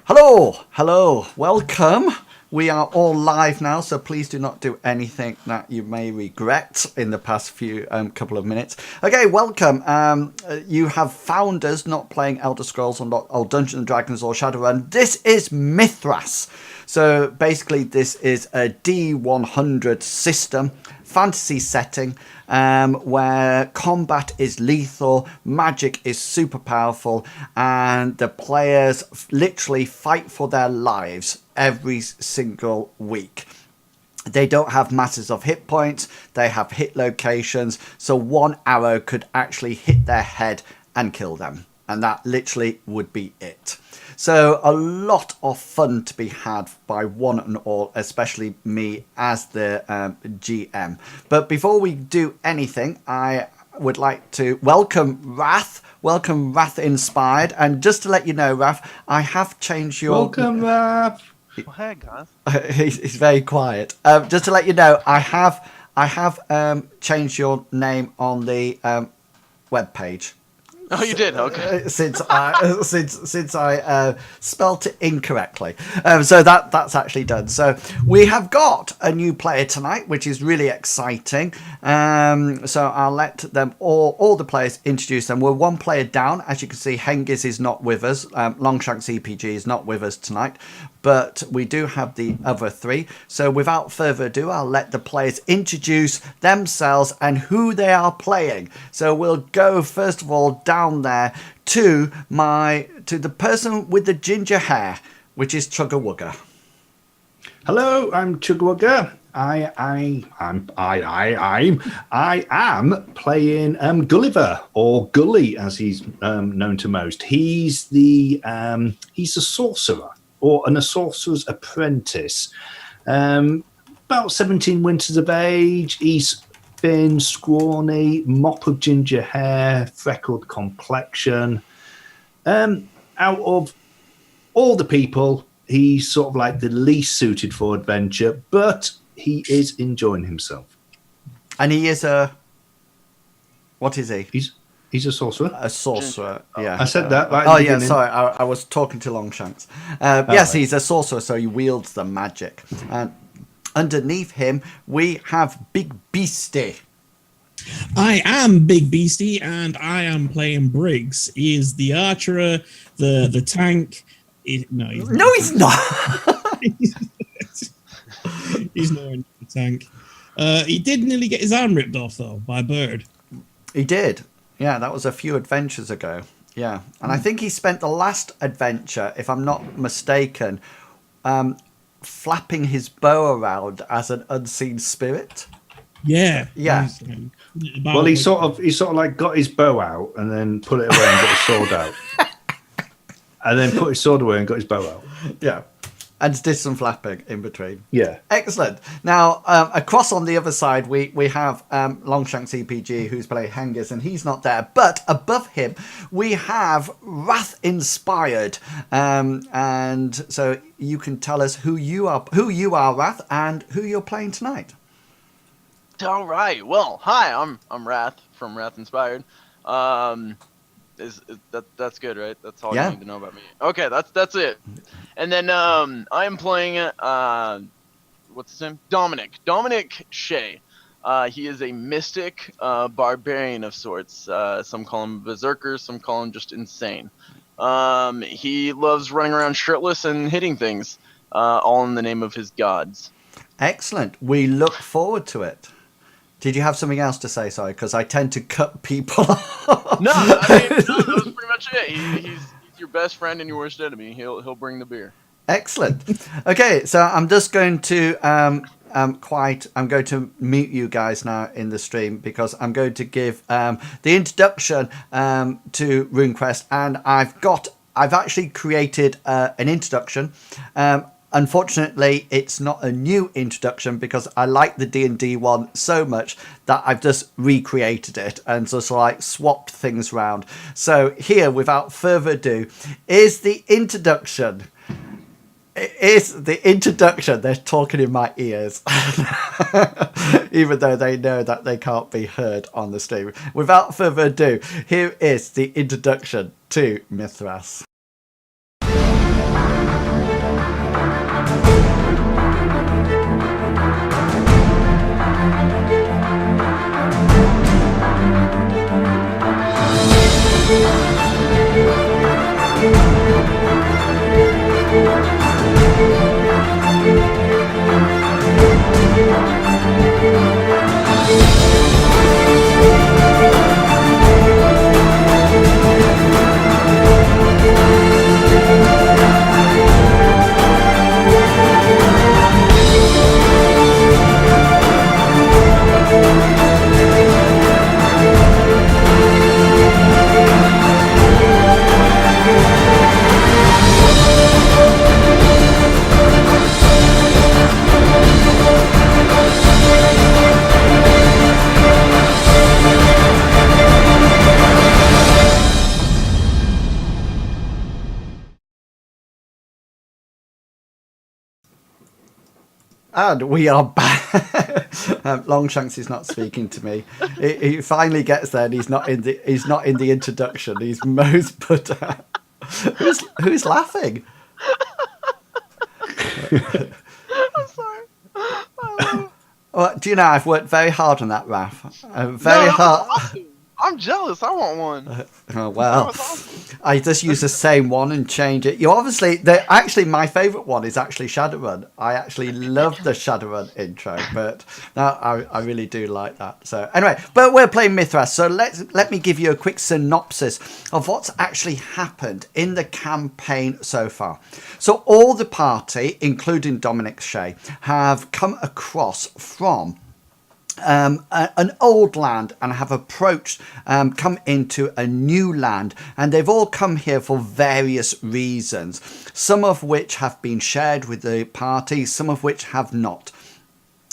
Hello, welcome. We are all live now, so please do not do anything that you may regret in the past few couple of minutes. Okay, welcome. You have found us not playing Elder Scrolls or Dungeons and Dragons or Shadowrun. This is Mithras. So basically, this is a D100 system, fantasy setting, where combat is lethal, magic is super powerful, and the players literally fight for their lives every single week. They don't have masses of hit points, they have hit locations, so one arrow could actually hit their head and kill them. And that literally would be it. So a lot of fun to be had by one and all, especially me as the GM. But before we do anything, I would like to welcome Wrath. Welcome, Wrath Inspired. And just to let you know, Wrath, I have changed your... Welcome, Wrath. Oh, hey, guys. He's very quiet. Just to let you know, I have changed your name on the web page. Oh, you did? Okay. Since I spelt it incorrectly, so that's actually done. So we have got a new player tonight, which is really exciting. So I'll let them all the players introduce them. We're one player down, as you can see. Hengis is not with us. Longshanks EPG is not with us tonight, but we do have the other three. So without further ado, I'll let the players introduce themselves and who they are playing. So we'll go first of all down there to the person with the ginger hair, which is Chugga Hello, I'm Chugga. I am playing Gulliver, or Gully as he's known to most. He's a sorcerer, or a sorcerer's apprentice. About 17 winters of age. He's thin, scrawny, mop of ginger hair, freckled complexion. Out of all the people, he's sort of like the least suited for adventure, but he is enjoying himself. And he is what is he? He's a sorcerer. A sorcerer, yeah. I said that. Right oh, yeah, sorry. I was talking to Longshanks. Yes, right. He's a sorcerer, so he wields the magic. And underneath him, we have Big Beastie. I am Big Beastie, and I am playing Briggs. He is the archer, the tank. He's not. He's not. He's not in the tank. He did nearly get his arm ripped off, though, by a bird. He did. Yeah, that was a few adventures ago. Yeah. And I think he spent the last adventure, if I'm not mistaken, flapping his bow around as an unseen spirit. Yeah. Well, he sort of like got his bow out and then put it away and got his sword out. And then put his sword away and got his bow out. Yeah. And did some flapping in between. Yeah. Excellent. Now, across on the other side, we have Longshanks EPG, who's playing Hengis, and he's not there. But above him, we have Wrath Inspired. And so you can tell us who you are, Wrath, and who you're playing tonight. All right. Well, hi. I'm Wrath from Wrath Inspired. That's good, right? That's all you need to know about me. Okay, that's it. And then I am playing what's his name? Dominic Shea. He is a mystic barbarian of sorts. Some call him berserker, some call him just insane. He loves running around shirtless and hitting things, all in the name of his gods. Excellent. We look forward to it. Did you have something else to say? Sorry, because I tend to cut people off. No, that was pretty much it. He's your best friend and your worst enemy. He'll bring the beer. Excellent. Okay, so I'm just going to I'm going to mute you guys now in the stream because I'm going to give the introduction to RuneQuest, and I've actually created an introduction. Unfortunately, it's not a new introduction because I like the D&D one so much that I've just recreated it and just like swapped things around. So here, without further ado, is the introduction. They're talking in my ears, even though they know that they can't be heard on the stream. Without further ado, here is the introduction to Mithras. And we are back. Longshanks is not speaking to me. He finally gets there, and he's not in the introduction. He's most put out. Who's laughing? I'm sorry. Well, do you know I've worked very hard on that, Raph. Very hard. Awesome. I'm jealous. I want one. Oh, well, Awesome. I just use the same one and change it. You obviously, actually, my favourite one is actually Shadowrun. I actually love the Shadowrun intro, but I really do like that. So anyway, but we're playing Mithras, so let me give you a quick synopsis of what's actually happened in the campaign so far. So all the party, including Dominic Shea, have come across from an old land and have approached, come into a new land, and they've all come here for various reasons, some of which have been shared with the party, some of which have not.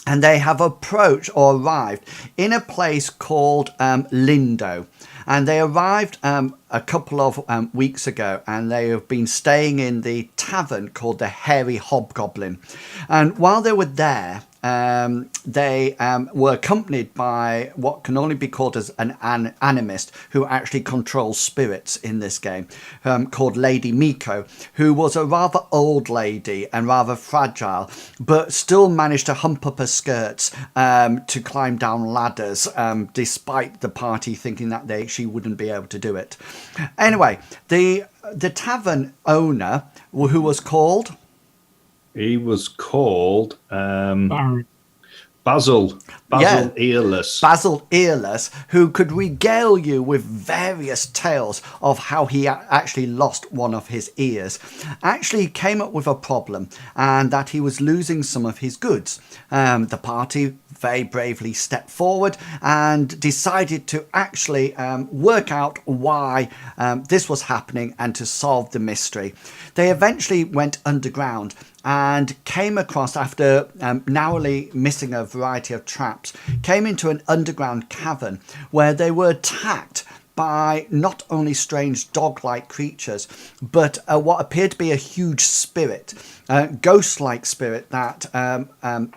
And they have approached or arrived in a place called Lindo. And they arrived a couple of weeks ago, and they have been staying in the tavern called the Hairy Hobgoblin. And while they were there, they were accompanied by what can only be called as an animist, who actually controls spirits in this game, called Lady Miko, who was a rather old lady and rather fragile, but still managed to hump up her skirts to climb down ladders, despite the party thinking that she wouldn't be able to do it. Anyway, the tavern owner, who was called... He was called Baron. Basil Earless. Basil Earless, who could regale you with various tales of how he actually lost one of his ears. Actually came up with a problem, and that he was losing some of his goods. The party very bravely stepped forward and decided to actually work out why this was happening and to solve the mystery. They eventually went underground and came across, after narrowly missing a variety of traps, came into an underground cavern where they were attacked by not only strange dog-like creatures, but what appeared to be a huge spirit, ghost-like spirit that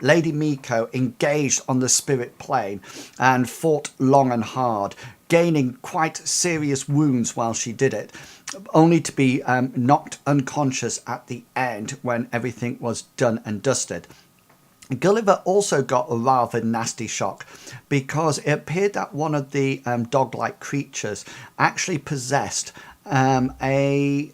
Lady Miko engaged on the spirit plane and fought long and hard, gaining quite serious wounds while she did it, only to be knocked unconscious at the end when everything was done and dusted. Gulliver also got a rather nasty shock, because it appeared that one of the dog-like creatures actually possessed a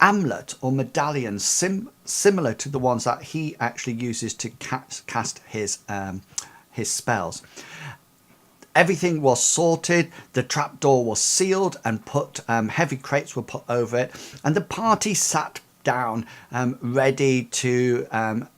amulet or medallion similar to the ones that he actually uses to cast his spells. Everything was sorted, the trapdoor was sealed and put, heavy crates were put over it, and the party sat down ready to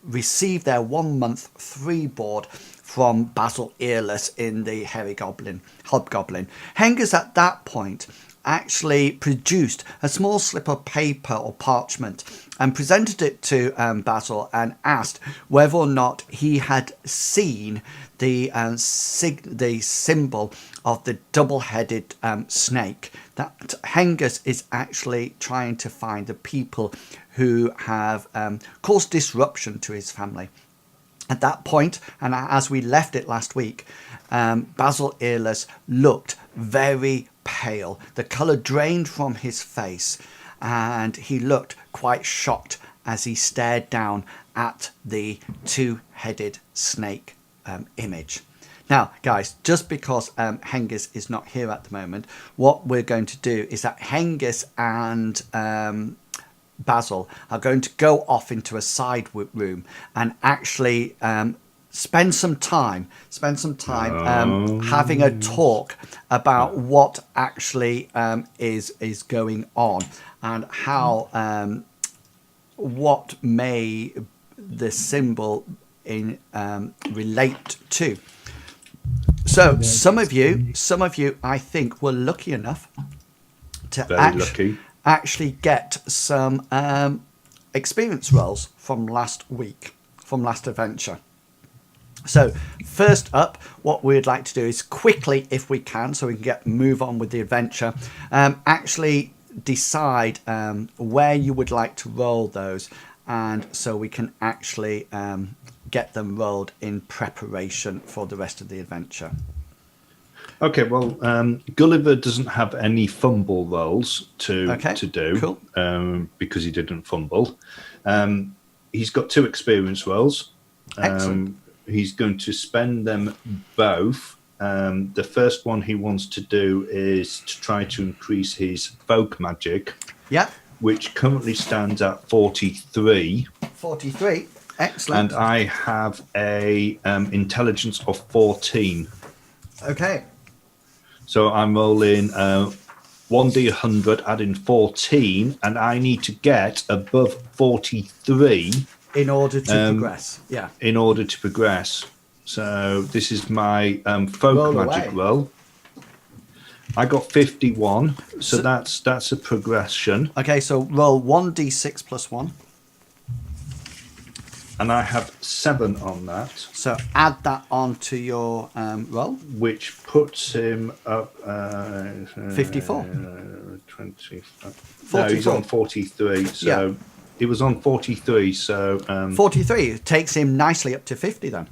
receive their 1 month free board from Basil Earless in the Hairy Hobgoblin. Hengers at that point actually produced a small slip of paper or parchment and presented it to Basil and asked whether or not he had seen the symbol of the double-headed snake. That Hengers is actually trying to find the people who have caused disruption to his family. At that point, and as we left it last week, Basil Earless looked very pale. The colour drained from his face, and he looked quite shocked as he stared down at the two-headed snake image. Now, guys, just because Hengis is not here at the moment, what we're going to do is that Hengis and Basil are going to go off into a side room and actually spend some time having a talk about what actually is going on and how what may the symbol in relate to. So some of you I think were lucky enough to actually get some experience rolls from last week, from last adventure. So first up, what we'd like to do is quickly, if we can, so we can move on with the adventure, actually decide where you would like to roll those and so we can actually get them rolled in preparation for the rest of the adventure. Okay, well, Gulliver doesn't have any fumble rolls to do cool. Because he didn't fumble. He's got 2 experience rolls. Excellent. He's going to spend them both. The first one he wants to do is to try to increase his folk magic, which currently stands at 43. 43, excellent. And I have a intelligence of 14. Okay. So I'm rolling 1d100, adding 14, and I need to get above 43 in order to progress. Yeah. In order to progress. So this is my folk magic roll. I got 51, so that's a progression. Okay, so roll 1d6 plus 1. And I have 7 on that. So add that on to your roll. Which puts him up... 54. 24. No, he's on 43. So he was on 43. So 43 takes him nicely up to 50 then.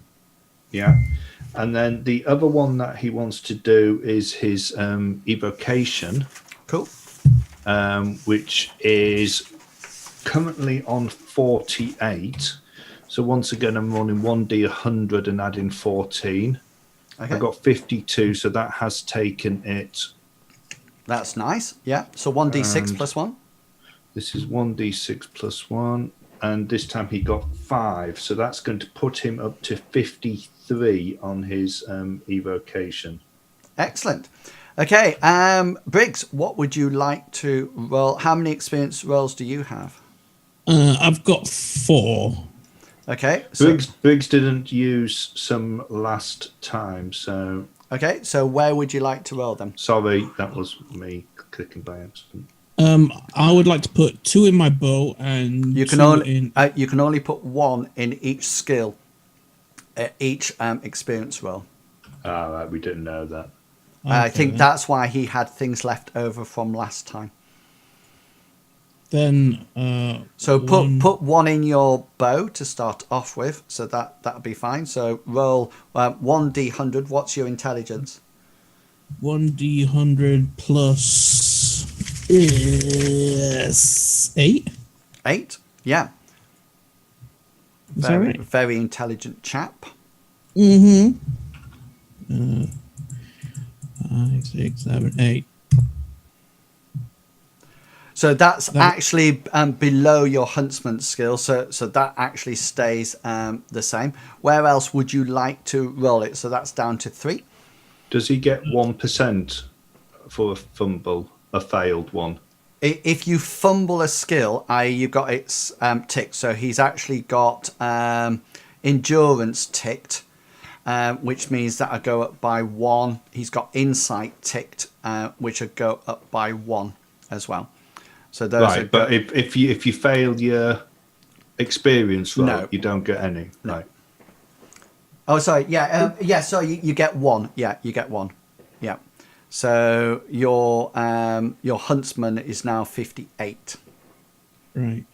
Yeah. And then the other one that he wants to do is his evocation. Cool. Which is currently on 48. So once again, I'm running 1d100 and adding 14. Okay. I got 52, so that has taken it. That's nice. Yeah. So 1d6 plus 1. This is 1d6 plus 1. And this time he got 5. So that's going to put him up to 53 on his evocation. Excellent. Okay. Briggs, what would you like to roll? How many experience rolls do you have? I've got 4. Okay. So Briggs didn't use some last time, so... Okay, so where would you like to roll them? Sorry, that was me clicking by accident. I would like to put 2 in my bow and you can only put 1 in each skill, each experience roll. Right, we didn't know that. Okay, I think that's why he had things left over from last time. Then so put 1 in your bow to start off with, so that'll be fine. So roll 1d100. What's your intelligence? 1d100 plus is 8. 8? Yeah. Is that right? Very intelligent chap. 5, 6, 7, 8. So that's actually below your huntsman skill, so that actually stays the same. Where else would you like to roll it? So that's down to 3. Does he get 1% for a fumble, a failed one? If you fumble a skill, you got its ticked. So he's actually got endurance ticked, which means that I go up by 1. He's got insight ticked, which would go up by 1 as well. So those right, but if you fail your experience roll, you don't get any. No. Right. Oh, sorry. Yeah. So you get 1. Yeah, you get 1. Yeah. So your huntsman is now 58. Right.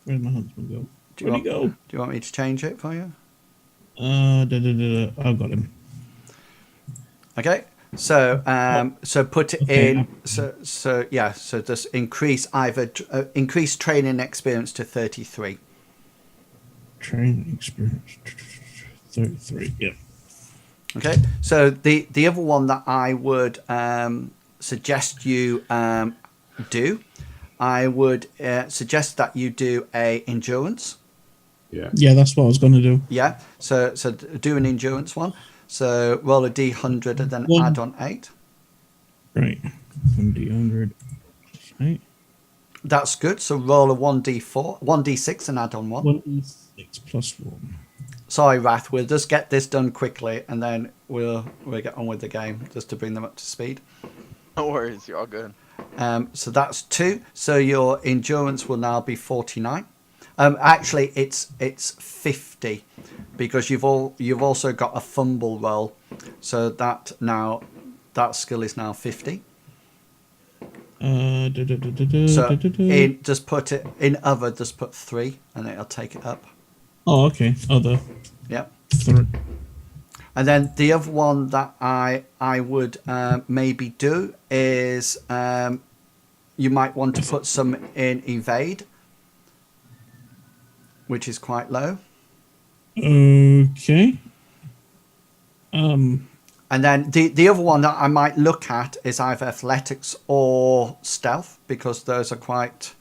Where'd my huntsman go? Where'd he go? Do you want me to change it for you? I've got him. Okay. So put it in. So just increase increase training experience to 33. Training experience 33. Yep. Okay. So the other one that I would suggest you do, I would suggest that you do a endurance. Yeah. Yeah, that's what I was going to do. Yeah. So do an endurance one. So roll a d100 and then add on 8. Right. 1d100. 8. That's good. So roll a 1d6 and add on 1. 1d6 plus 1. Sorry, Wrath. We'll just get this done quickly and then we'll get on with the game just to bring them up to speed. No worries. You're all good. So that's 2. So your endurance will now be 49. Actually, it's 50 because you've also got a fumble roll, so that skill is now 50. So just put it in other. Just put 3, and it'll take it up. Oh, okay. Other. Yep. 3. And then the other one that I would maybe do is you might want to put some in evade, which is quite low. Okay. And then the other one that I might look at is either athletics or stealth, because those are quite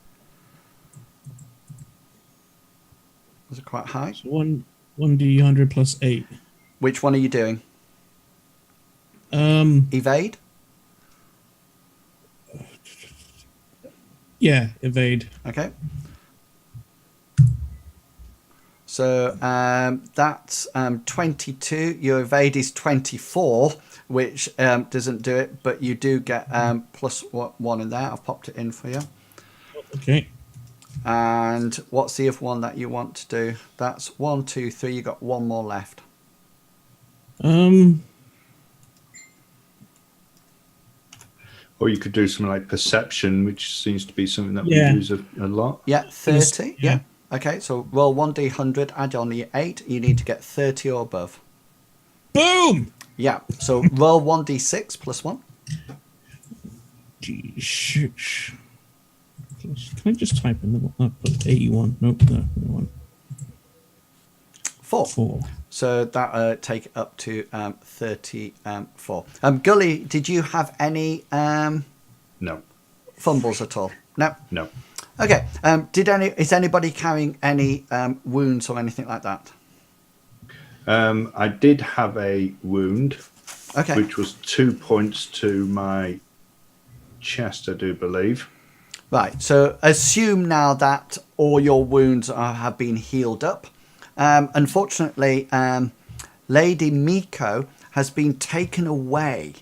high. So 1d100 plus 8. Which one are you doing? Evade? Yeah, evade. Okay. So that's 22. Your evade is 24, which doesn't do it, but you do get plus 1 in there. I've popped it in for you. Okay. And what's the other one that you want to do? That's 1, 2, 3. You got 1 more left. Or you could do something like perception, which seems to be something that we use a lot. Yeah, 30. Yeah. Okay, so roll 1d100, add on the 8. You need to get 30 or above. Boom! Yeah, so roll 1d6 plus 1. Can I just type in the one? Put 81. Nope, no, 4. So that take it up to 34. Gully, did you have any No. fumbles at all? No. No. Okay. Is anybody carrying any wounds or anything like that? I did have a wound, Okay. which was 2 points to my chest, I do believe. Right. So assume now that all your wounds have been healed up. Unfortunately, Lady Miko has been taken away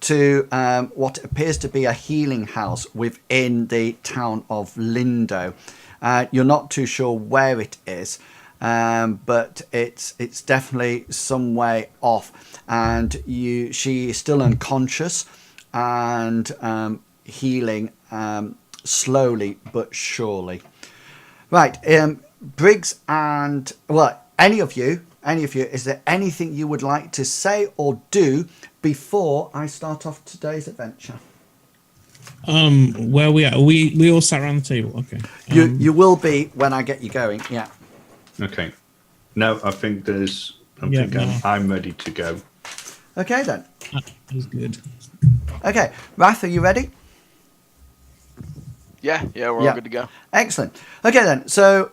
to what appears to be a healing house within the town of Lindo. You're not too sure where it is, but it's definitely some way off, and she is still unconscious and healing slowly but surely. Right, Briggs and any of you, is there anything you would like to say or do before I start off today's adventure? Where we are? We all sat around the table. Okay. You will be when I get you going. Yeah. Okay. No, I think I'm ready to go. Okay then. That is good. Okay, Wrath, are you ready? Yeah, we're all good to go. Excellent. Okay then, so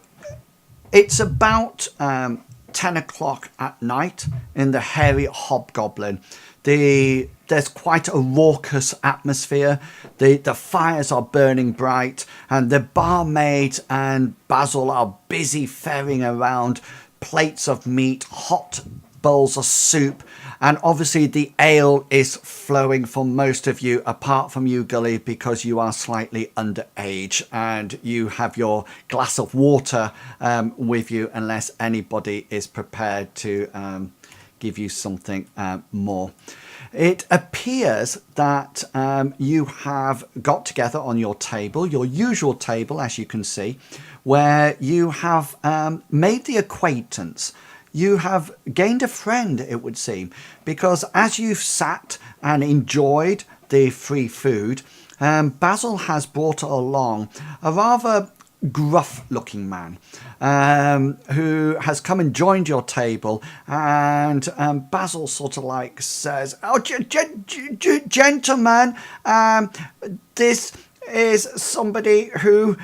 it's about 10 o'clock at night in the Hairy Hobgoblin. There's quite a raucous atmosphere. The fires are burning bright, and the barmaid and Basil are busy ferrying around plates of meat, hot bowls of soup, and obviously the ale is flowing for most of you, apart from you, Gully, because you are slightly underage and you have your glass of water with you, unless anybody is prepared to give you something more. It appears that you have got together on your table, your usual table, as you can see, where you have made the acquaintance. You have gained a friend, it would seem, because as you've sat and enjoyed the free food, Basil has brought along a rather gruff-looking man who has come and joined your table, and Basil sort of like says, "Oh, gentlemen, this is somebody who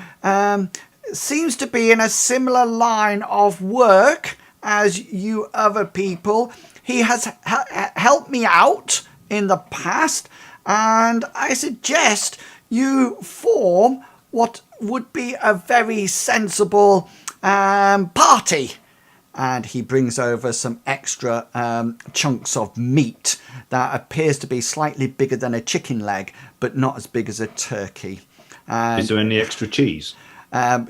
seems to be in a similar line of work as you other people. He has helped me out in the past, and I suggest you form what would be a very sensible party." And he brings over some extra chunks of meat that appears to be slightly bigger than a chicken leg, but not as big as a turkey. Is there any extra cheese?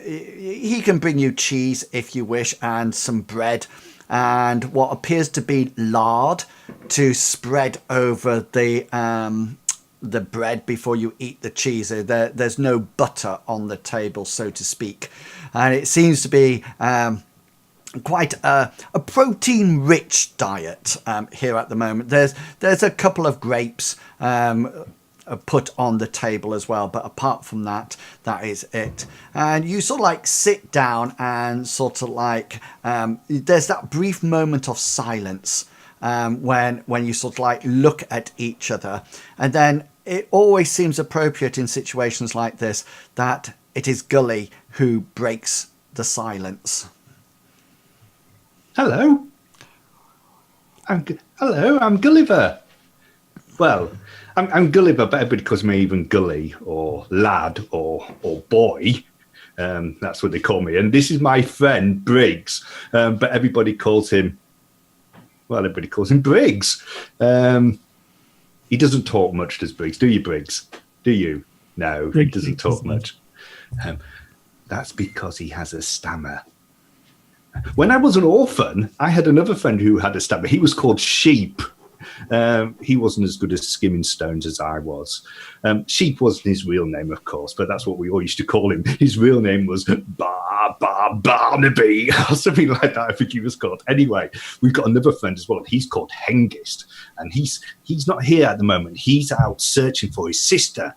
He can bring you cheese if you wish, and some bread, and what appears to be lard to spread over the the bread before you eat the cheese. There's no butter on the table, so to speak, and it seems to be quite a protein-rich diet here at the moment. There's a couple of grapes put on the table as well, but apart from that, that is it. And you sort of like sit down and sort of like there's that brief moment of silence when you sort of like look at each other, and then it always seems appropriate in situations like this that it is Gully who breaks the silence. Hello. I'm Gulliver. Well, I'm Gulliver, but everybody calls me even Gully or lad or boy. That's what they call me. And this is my friend Briggs, but everybody calls him Briggs. He doesn't talk much, does Briggs? Do you, Briggs? Do you? No, he doesn't talk much. That's because he has a stammer. When I was an orphan, I had another friend who had a stammer. He was called Sheep. He wasn't as good at skimming stones as I was. Sheep wasn't his real name, of course, but that's what we all used to call him. His real name was Barnaby, or something like that, I think he was called. Anyway, we've got another friend as well. He's called Hengist, and he's not here at the moment. He's out searching for his sister,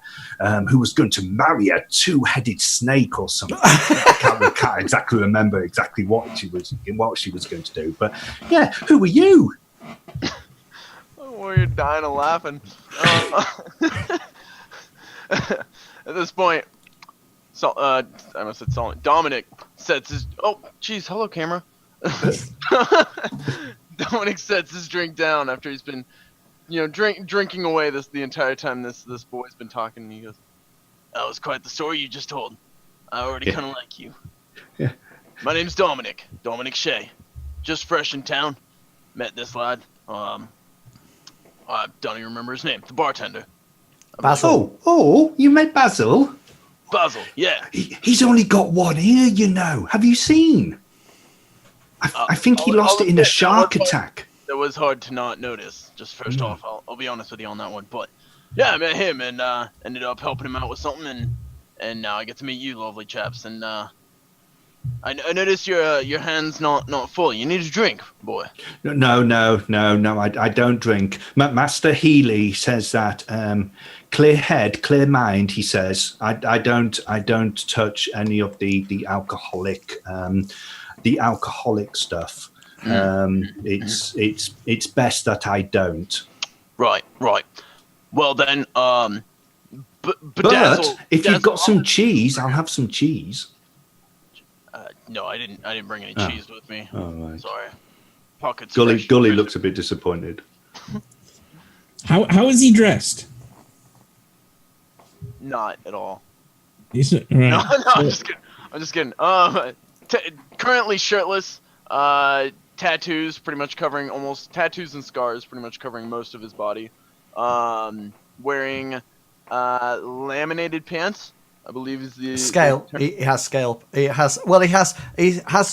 who was going to marry a two-headed snake or something. I can't exactly remember exactly what she was going to do. But yeah, who are you? You're dying of laughing. At this point, I must have said Solomon. Dominic sets his. Oh, geez, hello, camera. Dominic sets his drink down after he's been, drinking away the entire time this boy's been talking. And he goes, "That was quite the story you just told. I already kind of like you. Yeah. My name's Dominic Shea. Just fresh in town. Met this lad. I don't even remember his name. The bartender. Basil. Oh, you met Basil? Basil, yeah. He's only got one ear, you know. Have you seen? I think he lost it in a shark attack. That was hard to not notice. Just first off, I'll be honest with you on that one. But yeah, I met him and ended up helping him out with something, and now I get to meet you, lovely chaps. And I noticed your hand's not full. You need a drink, boy. No. I don't drink. Master Healy says that clear head, clear mind. He says I don't touch any of the alcoholic stuff. It's best that I don't. Right. Well then, but if you've got some cheese, I'll have some cheese. No, I didn't bring any cheese with me. Oh, right. Sorry. Pockets. Gully looks a bit disappointed. How is he dressed? Not at all. Is it? Right. No, I'm just kidding. Currently shirtless. Tattoos and scars pretty much covering most of his body. Wearing laminated pants. I believe is the scale. He has scale. He has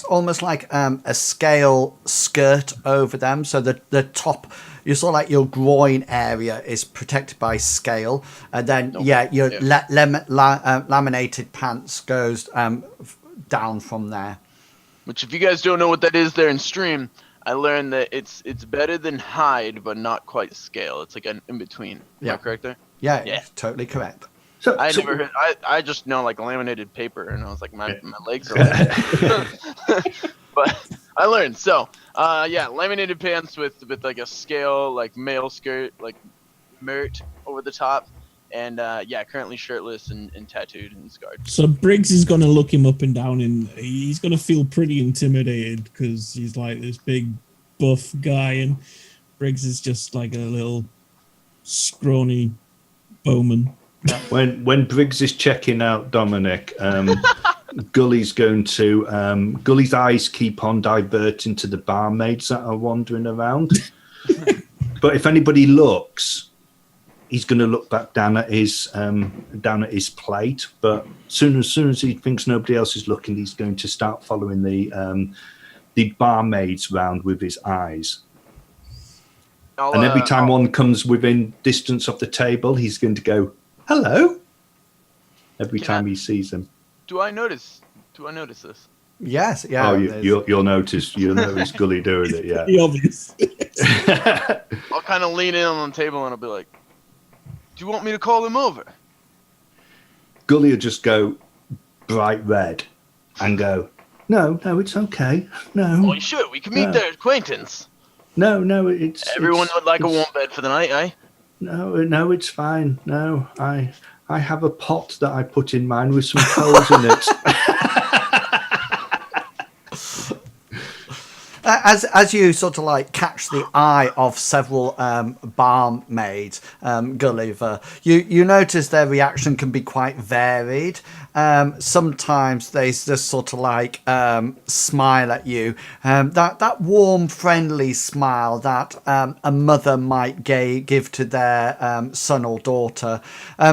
almost like a scale skirt over them, so the top, you saw like your groin area is protected by scale, and then your laminated pants goes down from there. Which, if you guys don't know what that is there in stream, I learned that it's better than hide, but not quite scale. It's like an in between. Am I correct there? Yeah, totally correct. Never heard. I just know like laminated paper, and I was like, my legs are. But I learned. So, laminated pants with like a scale, like male skirt, like mert over the top, and currently shirtless and tattooed and scarred. So Briggs is gonna look him up and down, and he's gonna feel pretty intimidated because he's like this big buff guy, and Briggs is just like a little scrawny bowman. When Briggs is checking out Dominic, Gully's going to Gully's eyes keep on diverting to the barmaids that are wandering around. But if anybody looks, he's going to look back down at his plate. But soon as he thinks nobody else is looking, he's going to start following the barmaids round with his eyes. And every time one comes within distance of the table, he's going to go, hello. Every time he sees them. Do I notice this? Yes, yeah. Oh, you'll notice Gully doing it, yeah. Pretty obvious. I'll kind of lean in on the table and I'll be like, do you want me to call him over? Gully will just go bright red and go, no, it's okay. No. Oh, you sure? We can meet their acquaintance. No, Everyone would like a warm bed for the night, eh? No, it's fine. No, I have a pot that I put in mine with some coals in it. As you sort of like catch the eye of several barmaids, Gulliver, you notice their reaction can be quite varied. Sometimes they just sort of like smile at you. That warm, friendly smile that a mother might give to their son or daughter.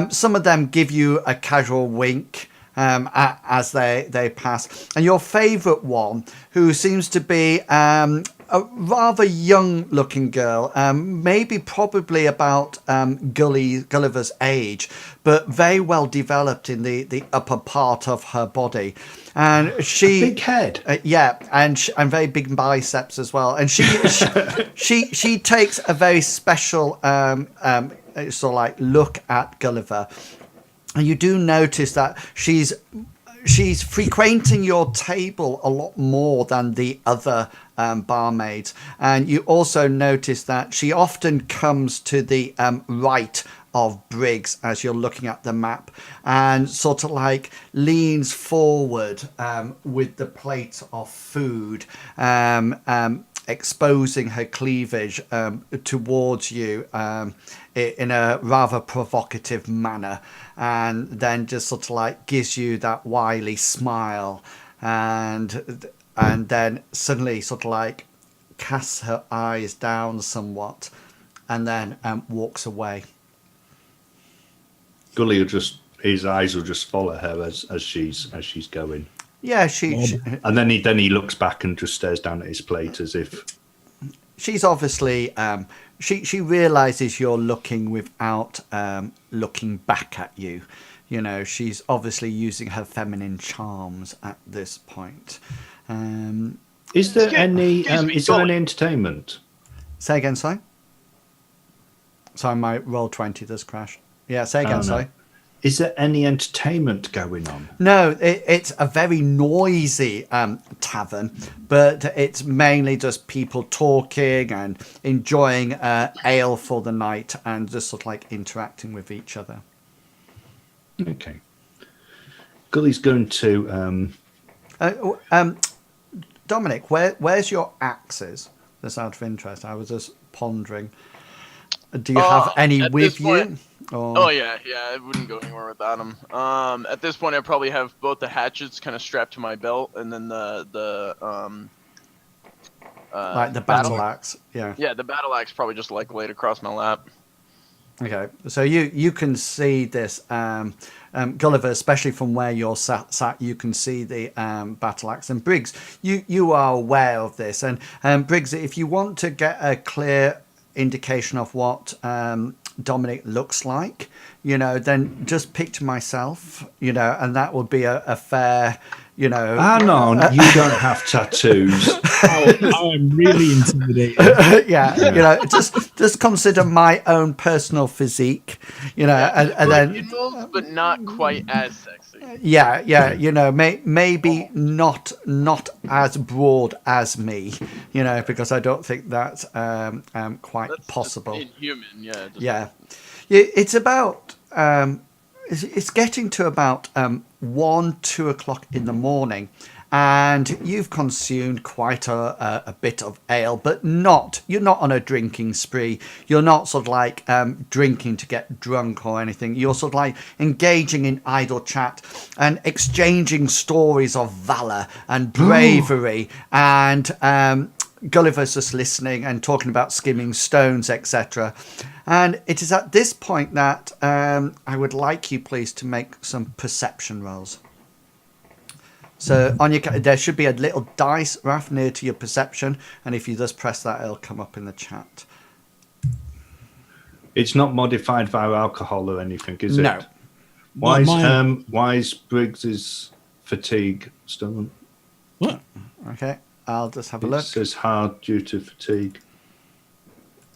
Some of them give you a casual wink. As they pass. And your favourite one, who seems to be a rather young looking girl, maybe probably about Gulliver's age, but very well developed in the upper part of her body. And she a big head, and very big biceps as well. And she takes a very special sort of like look at Gulliver. And you do notice that she's frequenting your table a lot more than the other barmaids. And you also notice that she often comes to the right of Briggs as you're looking at the map and sort of like leans forward with the plate of food, exposing her cleavage towards you in a rather provocative manner, and then just sort of like gives you that wily smile, and then suddenly sort of like casts her eyes down somewhat, and then walks away. Gully his eyes will just follow her as she's going. Yeah, and then he looks back and just stares down at his plate as if she's obviously she realizes you're looking without looking back at you. You know, she's obviously using her feminine charms at this point. Is there any entertainment? Say again, sorry. Sorry, my roll 20 does crash. Yeah, say again, sorry. Is there any entertainment going on? No, it's a very noisy tavern, but it's mainly just people talking and enjoying ale for the night and just sort of like interacting with each other. Okay. Gully's going to... Dominic, where's your axes? Just out of interest, I was just pondering. Do you have any with you? Or... Oh yeah, I wouldn't go anywhere without them. At this point, I probably have both the hatchets kind of strapped to my belt, and then the like the battle axe. Yeah, the battle axe probably just like laid across my lap. Okay, so you can see this, Gulliver, especially from where you're sat. You can see the battle axe, and Briggs, you are aware of this, and Briggs, if you want to get a clear indication of what Dominic looks like, you know, then just picture myself, you know, and that would be a fair, you know. Hang on, you don't have tattoos. I'm really intimidated. Yeah, you know, just consider my own personal physique, you know, and then, but not quite as sexy. Yeah, you know, maybe not as broad as me, you know, because I don't think that's quite possible. Just inhuman, yeah. Yeah, it's about it's getting to about 1-2 o'clock in the morning, and you've consumed quite a bit of ale, but you're not on a drinking spree. You're not sort of like drinking to get drunk or anything. You're sort of like engaging in idle chat and exchanging stories of valor and bravery. And Gulliver's just listening and talking about skimming stones, etc. And it is at this point that I would like you, please, to make some perception rolls. So on there should be a little dice, Raph, near to your perception, and if you just press that, it'll come up in the chat. It's not modified via alcohol or anything, is it? No. Why is Briggs's fatigue still? What? Okay, I'll just have a look. It says hard due to fatigue.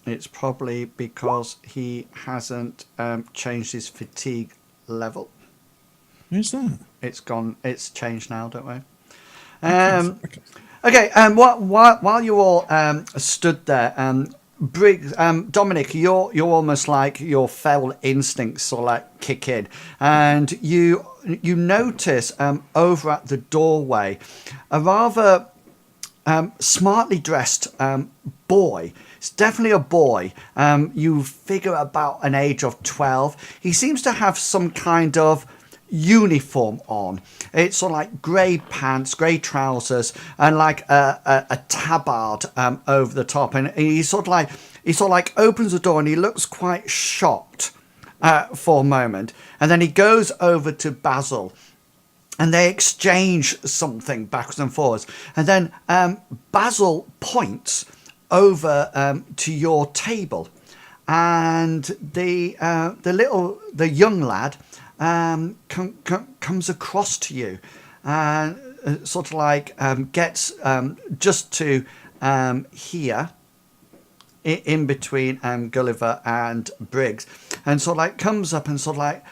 It's probably because he hasn't changed his fatigue level. Where's that? It's gone. It's changed now, don't we? Okay. While you all stood there, Briggs, Dominic, you're almost like your feral instincts sort of like kick in, and you notice over at the doorway a rather smartly dressed boy. It's definitely a boy. You figure about an age of 12. He seems to have some kind of uniform on. It's sort of like grey pants, grey trousers, and like a tabard over the top. And he sort of like opens the door and he looks quite shocked for a moment. And then he goes over to Basil. And they exchange something backwards and forwards. And then Basil points over to your table, and the young lad comes across to you, and sort of like gets just to here in between Gulliver and Briggs, and sort of like comes up and sort of like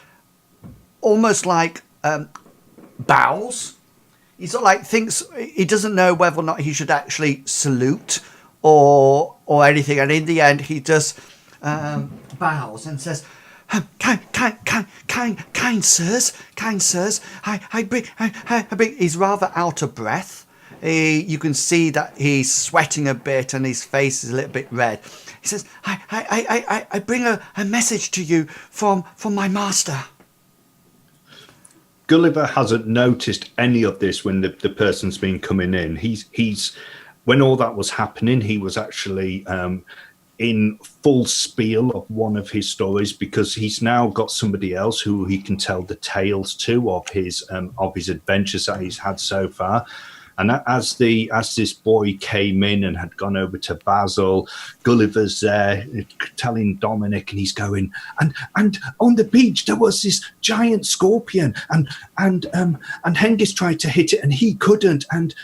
almost like bows. He sort of like thinks he doesn't know whether or not he should actually salute or anything, and in the end he just bows and says, kind sirs, I bring. He's rather out of breath. You can see that he's sweating a bit and his face is a little bit red. He says, I bring a message to you from my master. Gulliver hasn't noticed any of this when the person's been coming in. He's when all that was happening, he was actually in full spiel of one of his stories, because he's now got somebody else who he can tell the tales to of his adventures that he's had so far. And as this boy came in and had gone over to Basil, Gulliver's there telling Dominic, and he's going, and on the beach there was this giant scorpion, and Hengist tried to hit it and he couldn't, and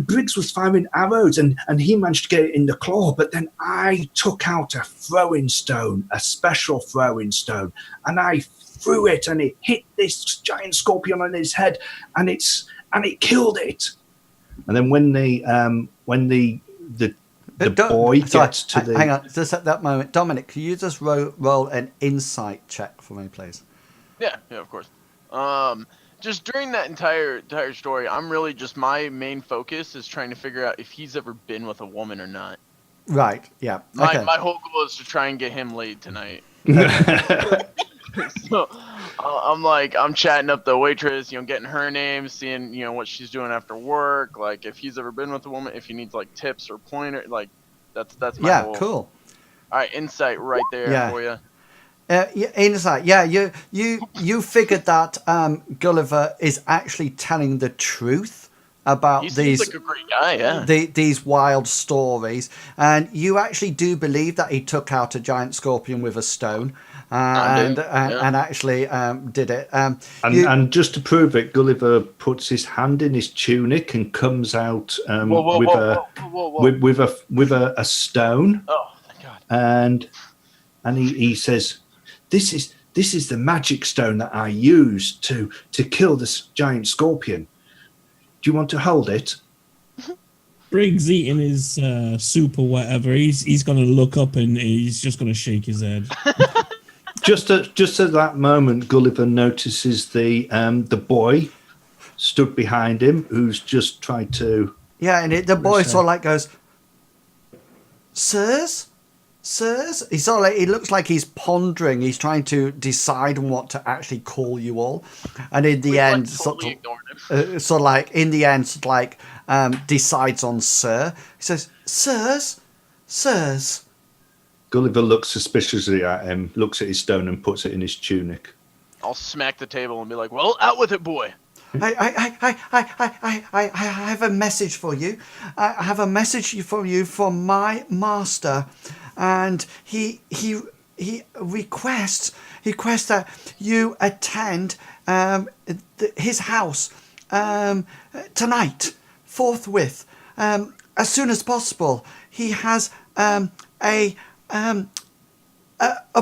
Briggs was firing arrows and he managed to get it in the claw, but then I took out a throwing stone, a special throwing stone, and I threw it and it hit this giant scorpion on his head, and it killed it. And then when the boy gets to the... Hang on, just at that moment, Dominic, can you just roll an insight check for me, please? Yeah, of course. Just during that entire story, I'm really just, my main focus is trying to figure out if he's ever been with a woman or not. Right, yeah. Okay. My whole goal is to try and get him laid tonight. So I'm chatting up the waitress, getting her name, seeing, what she's doing after work, like if he's ever been with a woman, if he needs like tips or pointer, like that's my goal. Yeah, cool. All right, insight right there for you. Insight. Yeah, you figured that Gulliver is actually telling the truth about he these. Seems like a great guy, yeah. These wild stories, and you actually do believe that he took out a giant scorpion with a stone, and actually did it. And just to prove it, Gulliver puts his hand in his tunic and comes out with a stone. Oh, thank God! And he says, "This is the magic stone that I used to kill this giant scorpion. Do you want to hold it?" Briggs eating his soup or whatever. He's going to look up and he's just going to shake his head. Just at that moment, Gulliver notices the boy stood behind him, who's just tried to. Yeah, and the boy sort of like goes, "Sirs? He sort of like, he looks like he's pondering. He's trying to decide on what to actually call you all, and in the end, decides on sir. He says, "Sirs." Gulliver looks suspiciously at him, looks at his stone, and puts it in his tunic. I'll smack the table and be like, "Well, out with it, boy." I have a message for you. I have a message for you from my master, and he he requests that you attend his house tonight, forthwith, as soon as possible. He has a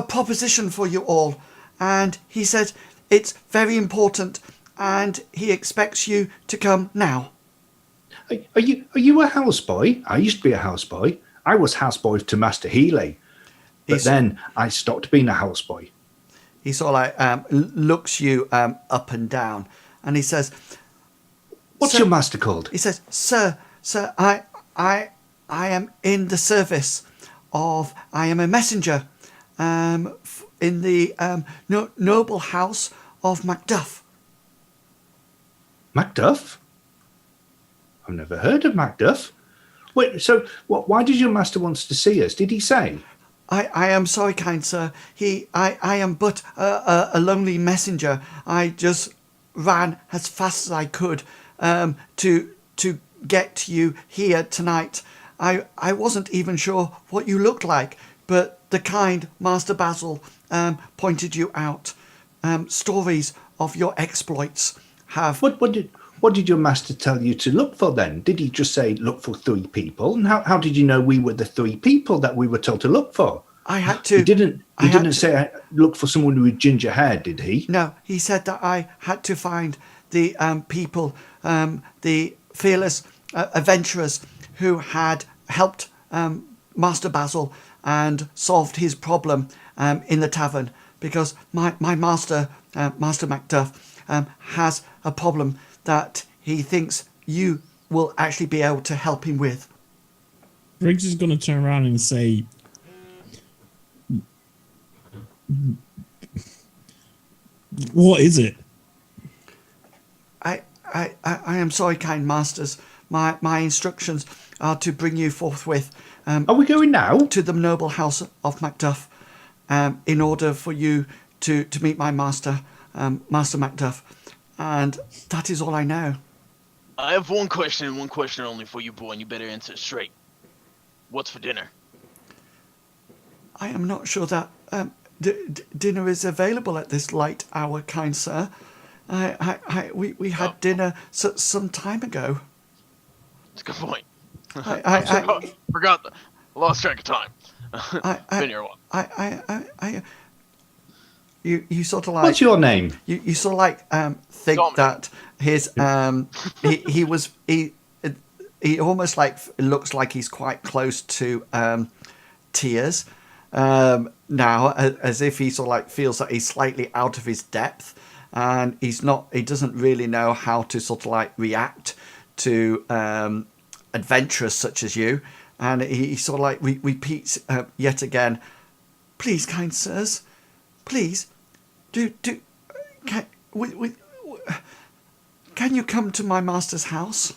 proposition for you all, and he said it's very important, and he expects you to come now. Are you a houseboy? I used to be a houseboy. I was houseboy to Master Healy, but then I stopped being a houseboy. He sort of like looks you up and down, and he says, "What's your master called?" He says, "Sir, I am in the service of. I am a messenger, in the noble house of McDuff." McDuff? I've never heard of McDuff. Wait, so why did your master want to see us? Did he say? I am sorry, kind sir. I am but a lonely messenger. I just ran as fast as I could to get to you here tonight. I wasn't even sure what you looked like, but the kind Master Basil pointed you out. Stories of your exploits have... What did your master tell you to look for then? Did he just say look for 3 people? And how did you know we were the 3 people that we were told to look for? I had to. He didn't say look for someone with ginger hair, did he? No, he said that I had to find the people, the fearless adventurers who had helped Master Basil and solved his problem in the tavern, because my master, Master McDuff, has a problem that he thinks you will actually be able to help him with. Briggs is going to turn around and say, "What is it?" I am sorry, kind masters. My instructions are to bring you forthwith. Are we going now? To the noble house of McDuff, in order for you to meet my master, Master McDuff. And that is all I know. I have one question only for you, boy, and you better answer straight. What's for dinner? I am not sure that dinner is available at this late hour, kind sir. We had dinner some time ago. That's a good point. I forgot. I lost track of time. Been here a while. You sort of like... What's your name? You sort of like think Dominic. that his he almost like looks like he's quite close to tears now, as if he sort of like feels that he's slightly out of his depth, and he doesn't really know how to sort of like react to adventurers such as you, and he sort of like repeats yet again, "Please, kind sirs, please, can you come to my master's house?"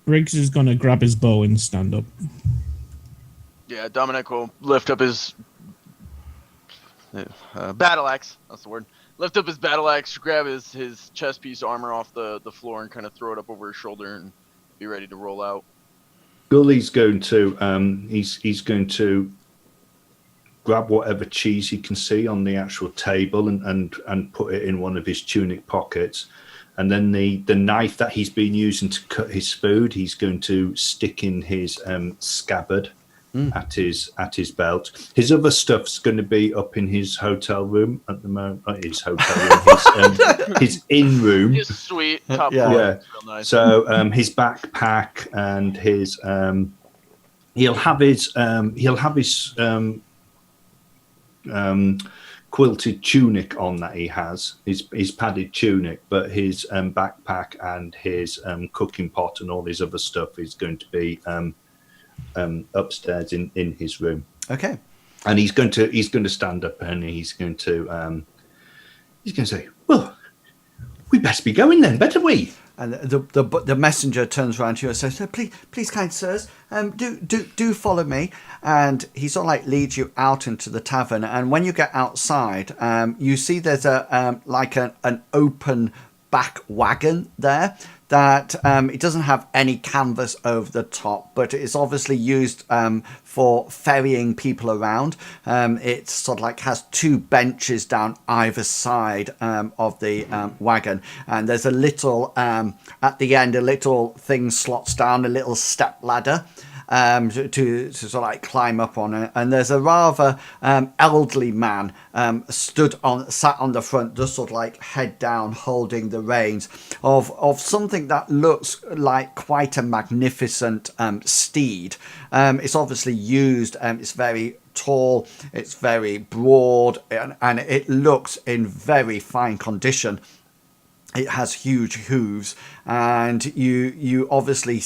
Briggs is going to grab his bow and stand up. Yeah, Dominic will lift up his battle axe. That's the word. Lift up his battle axe, grab his chest piece armor off the floor, and kind of throw it up over his shoulder and be ready to roll out. Gully's going to he's going to grab whatever cheese he can see on the actual table and put it in one of his tunic pockets, and then the knife that he's been using to cut his food, he's going to stick in his scabbard at his belt. His other stuff's going to be up in his hotel room at the moment. His hotel room, his in room. His suite, top Yeah. floor. Yeah. Real nice. So his backpack and his he'll have his quilted tunic on that he has, his padded tunic, but his backpack and his cooking pot and all his other stuff is going to be upstairs in his room. Okay. And he's going to stand up and he's going to say, "Well, we best be going then, better we?" And the messenger turns around to you and says, please, kind sirs, do follow me." And he sort of like leads you out into the tavern. And when you get outside, you see there's an open back wagon there. that it doesn't have any canvas over the top, but it's obviously used for ferrying people around. It sort of like has 2 benches down either side of the wagon, and there's a little at the end, a little thing slots down, a little step ladder to sort of like climb up on it. And there's a rather elderly man sat on the front, just sort of like head down, holding the reins of something that looks like quite a magnificent steed. It's obviously used. It's very tall. It's very broad, and it looks in very fine condition. It has huge hooves, and you obviously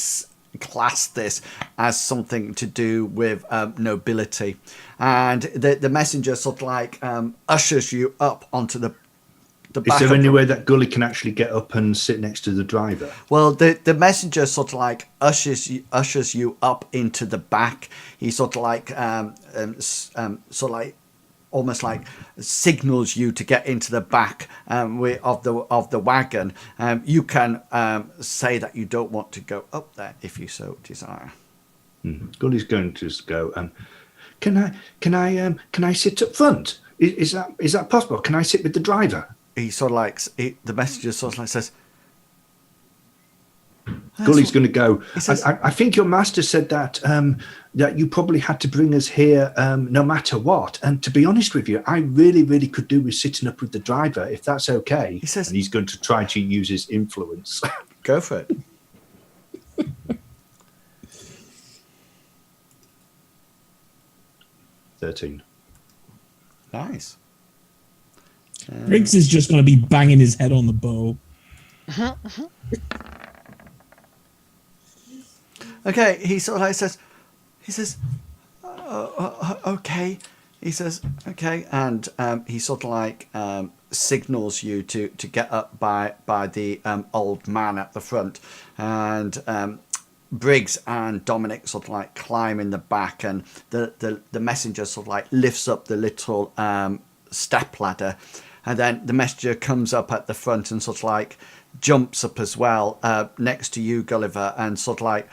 class this as something to do with nobility. And the messenger sort of like ushers you up onto the back. Is there any way that Gully can actually get up and sit next to the driver? Well, the messenger sort of like ushers you up into the back. He sort of like sort of like almost like signals you to get into the back of the wagon. You can say that you don't want to go up there if you so desire. Gully's going to just go. Can I sit up front? Is that possible? Can I sit with the driver? He sort of like the messenger sort of like says. Gully's going to go. Says, I think your master said that that you probably had to bring us here no matter what. And to be honest with you, I really could do with sitting up with the driver, if that's okay. He says, and he's going to try to use his influence. Go for it. $13. Nice. Briggs is just going to be banging his head on the bow. Okay, he sort of like says, okay. He says, okay, and he sort of like signals you to get up by the old man at the front, and Briggs and Dominic sort of like climb in the back, and the messenger sort of like lifts up the little step ladder, and then the messenger comes up at the front and sort of like jumps up as well next to you, Gulliver, and sort of like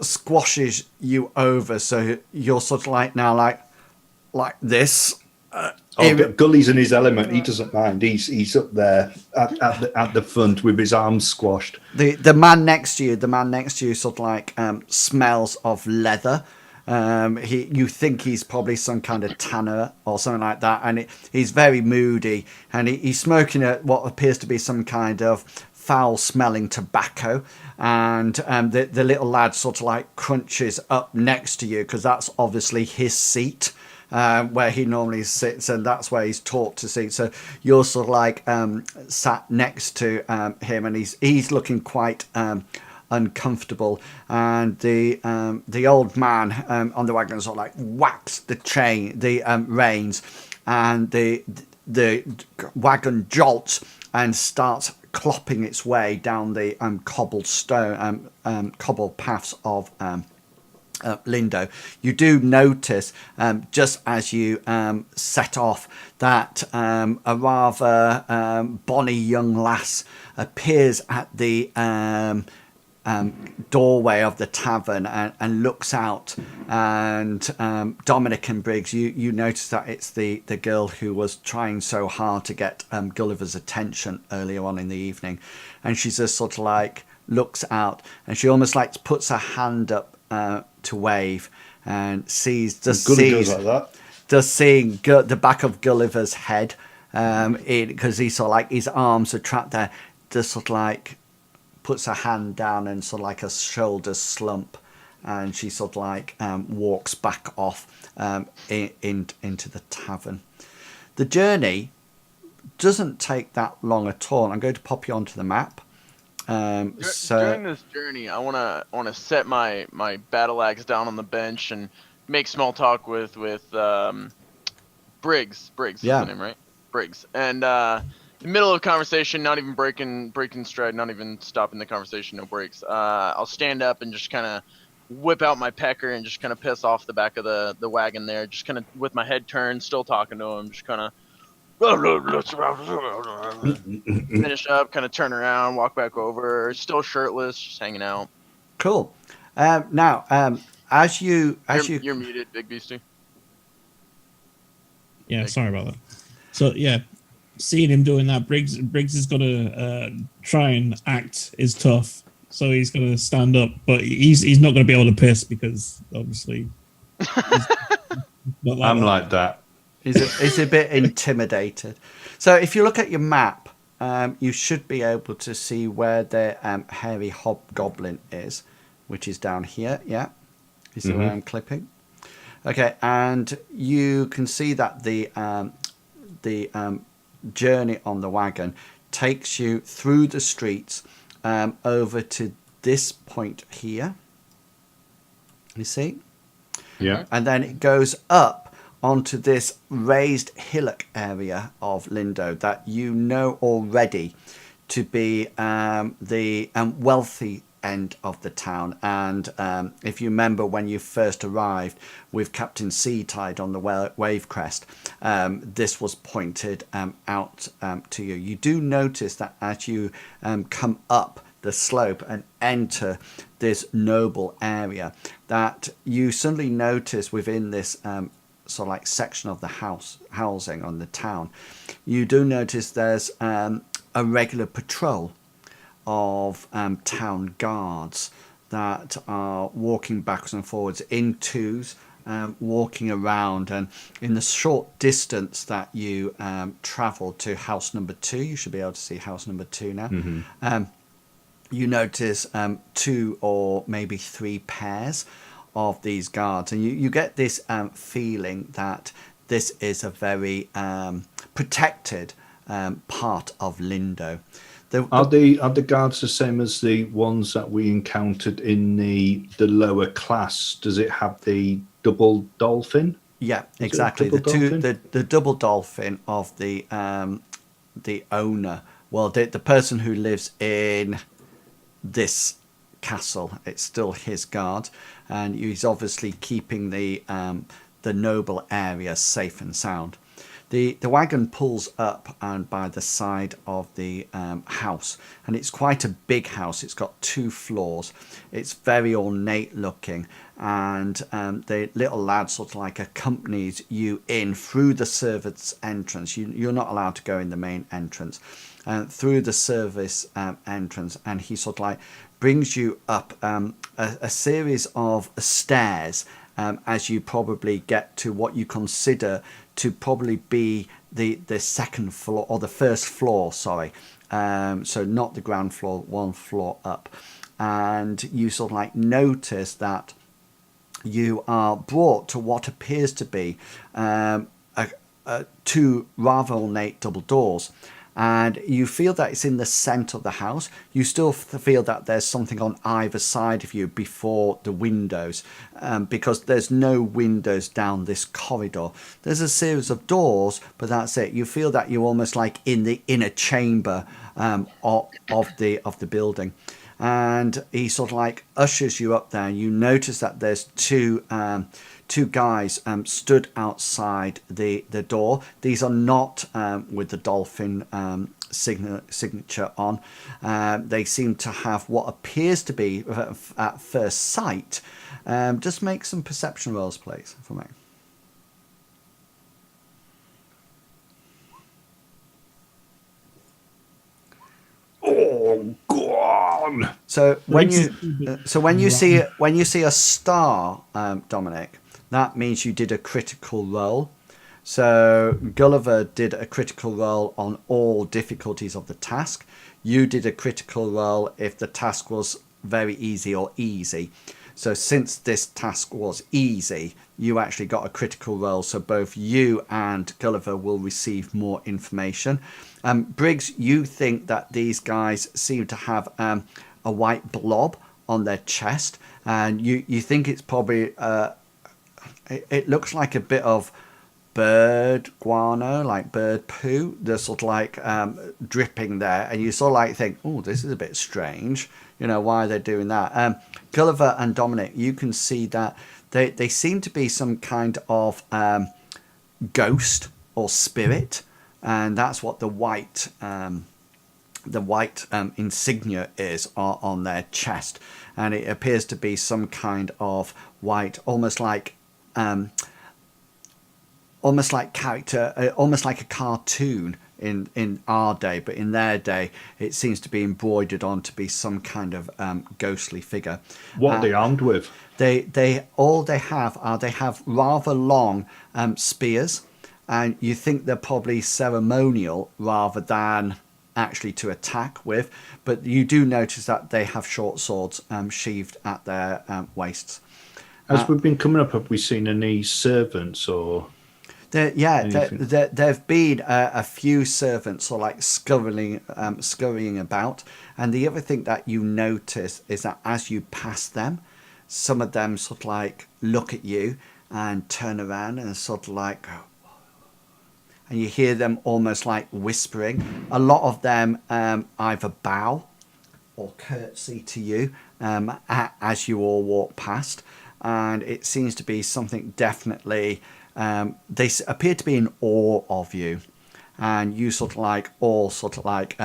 squashes you over, so you're sort of like now like this. Gully's in his element. He doesn't mind. He's up there at the front with his arms squashed. The man next to you sort of like smells of leather. You think he's probably some kind of tanner or something like that, and he's very moody, and he's smoking what appears to be some kind of foul-smelling tobacco, and the little lad sort of like crunches up next to you, because that's obviously his seat, where he normally sits, and that's where he's taught to sit. So you're sort of like sat next to him, and he's looking quite uncomfortable, and the old man on the wagon sort of like whacks the reins, and the wagon jolts and starts clopping its way down the cobbled paths of Lindo. You do notice just as you set off that a rather bonny young lass appears at the doorway of the tavern and looks out, and Dominic and Briggs, you notice that it's the girl who was trying so hard to get Gulliver's attention earlier on in the evening, and she just sort of like looks out, and she almost like puts her hand up to wave, and seeing the back of Gulliver's head, because he's sort of like his arms are trapped there, just sort of like puts her hand down and sort of like a shoulder slump, and she sort of like walks back off into the tavern. The journey doesn't take that long at all. I'm going to pop you onto the map. During this journey, I wanna set my battle axe down on the bench and make small talk with Briggs. Briggs is the name, right? Briggs. And in the middle of a conversation, not even breaking stride, not even stopping the conversation, no breaks. I'll stand up and just kind of whip out my pecker and just kind of piss off the back of the wagon there, just kind of with my head turned, still talking to him, just kind of, Finish up, kind of turn around, walk back over, still shirtless, just hanging out. Cool. Now, as you You're muted, Big Beastie. Yeah, sorry about that. So yeah, seeing him doing that, Briggs is gonna try and act is tough. So he's gonna stand up, but he's not gonna be able to piss because obviously he's not I'm like that. He's a bit intimidated. So if you look at your map, you should be able to see where the Hairy Hobgoblin is, which is down here. Yeah, you see where I'm clipping? Okay, and you can see that the journey on the wagon takes you through the streets over to this point here. You see? Yeah. And then it goes up onto this raised hillock area of Lindo that you know already to be the wealthy end of the town. And if you remember when you first arrived with Captain Seatide on the wave crest, this was pointed out to you. You do notice that as you come up the slope and enter this noble area, that you suddenly notice within this sort of like section of the housing on the town, you do notice there's a regular patrol of town guards that are walking backwards and forwards in twos, walking around. And in the short distance that you travel to house number 2, you should be able to see house number 2 now. You notice 2 or maybe 3 pairs of these guards, and you get this feeling that this is a very protected part of Lindo. Are the guards the same as the ones that we encountered in the lower class? Does it have the double dolphin? Yeah, exactly. The double dolphin of the owner. Well, the person who lives in this castle, it's still his guard, and he's obviously keeping the noble area safe and sound. The wagon pulls up and by the side of the house, and it's quite a big house. It's got 2 floors. It's very ornate looking, and the little lad sort of like accompanies you in through the servants' entrance. You're not allowed to go in the main entrance, through the service entrance, and he sort of like brings you up a series of stairs as you probably get to what you consider to probably be the second floor, or the first floor, sorry. So not the ground floor, 1 floor up. And you sort of like notice that you are brought to what appears to be 2 rather ornate double doors. And you feel that it's in the centre of the house. You still feel that there's something on either side of you before the windows, because there's no windows down this corridor. There's a series of doors, but that's it. You feel that you're almost like in the inner chamber of the building. And he sort of like ushers you up there. You notice that there's two guys stood outside the door. These are not with the dolphin signature on. They seem to have what appears to be, at first sight, just make some perception rolls, please, for me. Oh, go on! So when you see a star, Dominic, that means you did a critical roll. So Gulliver did a critical roll on all difficulties of the task. You did a critical roll if the task was very easy or easy. So since this task was easy, you actually got a critical roll. So both you and Gulliver will receive more information. Briggs, you think that these guys seem to have a white blob on their chest, and you think it's probably it looks like a bit of bird guano, like bird poo. They're sort of like dripping there, and you sort of like think, oh, this is a bit strange. You know, why are they doing that? Gulliver and Dominic, you can see that they seem to be some kind of ghost or spirit and that's what the white insignia is on their chest, and it appears to be some kind of white, almost like character, almost like a cartoon in our day, but in their day it seems to be embroidered on to be some kind of ghostly figure. What are they armed with? They have rather long spears, and you think they're probably ceremonial rather than actually to attack with, but you do notice that they have short swords sheathed at their waists. As we've been coming up, have we seen any servants or? There've been a few servants or like scurrying about, and the other thing that you notice is that as you pass them, some of them sort of like look at you and turn around and sort of like, and you hear them almost like whispering. A lot of them either bow or curtsy to you as you all walk past, and it seems to be something definitely. They appear to be in awe of you, and you sort of like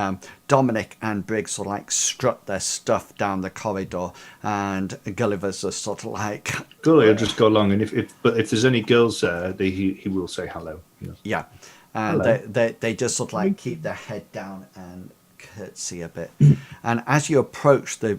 Dominic and Briggs sort of like strut their stuff down the corridor, and Gulliver's just sort of like Gully will just go along, and if there's any girls there, he will say hello. Yeah, and they just sort of like keep their head down and curtsy a bit. And as you approach the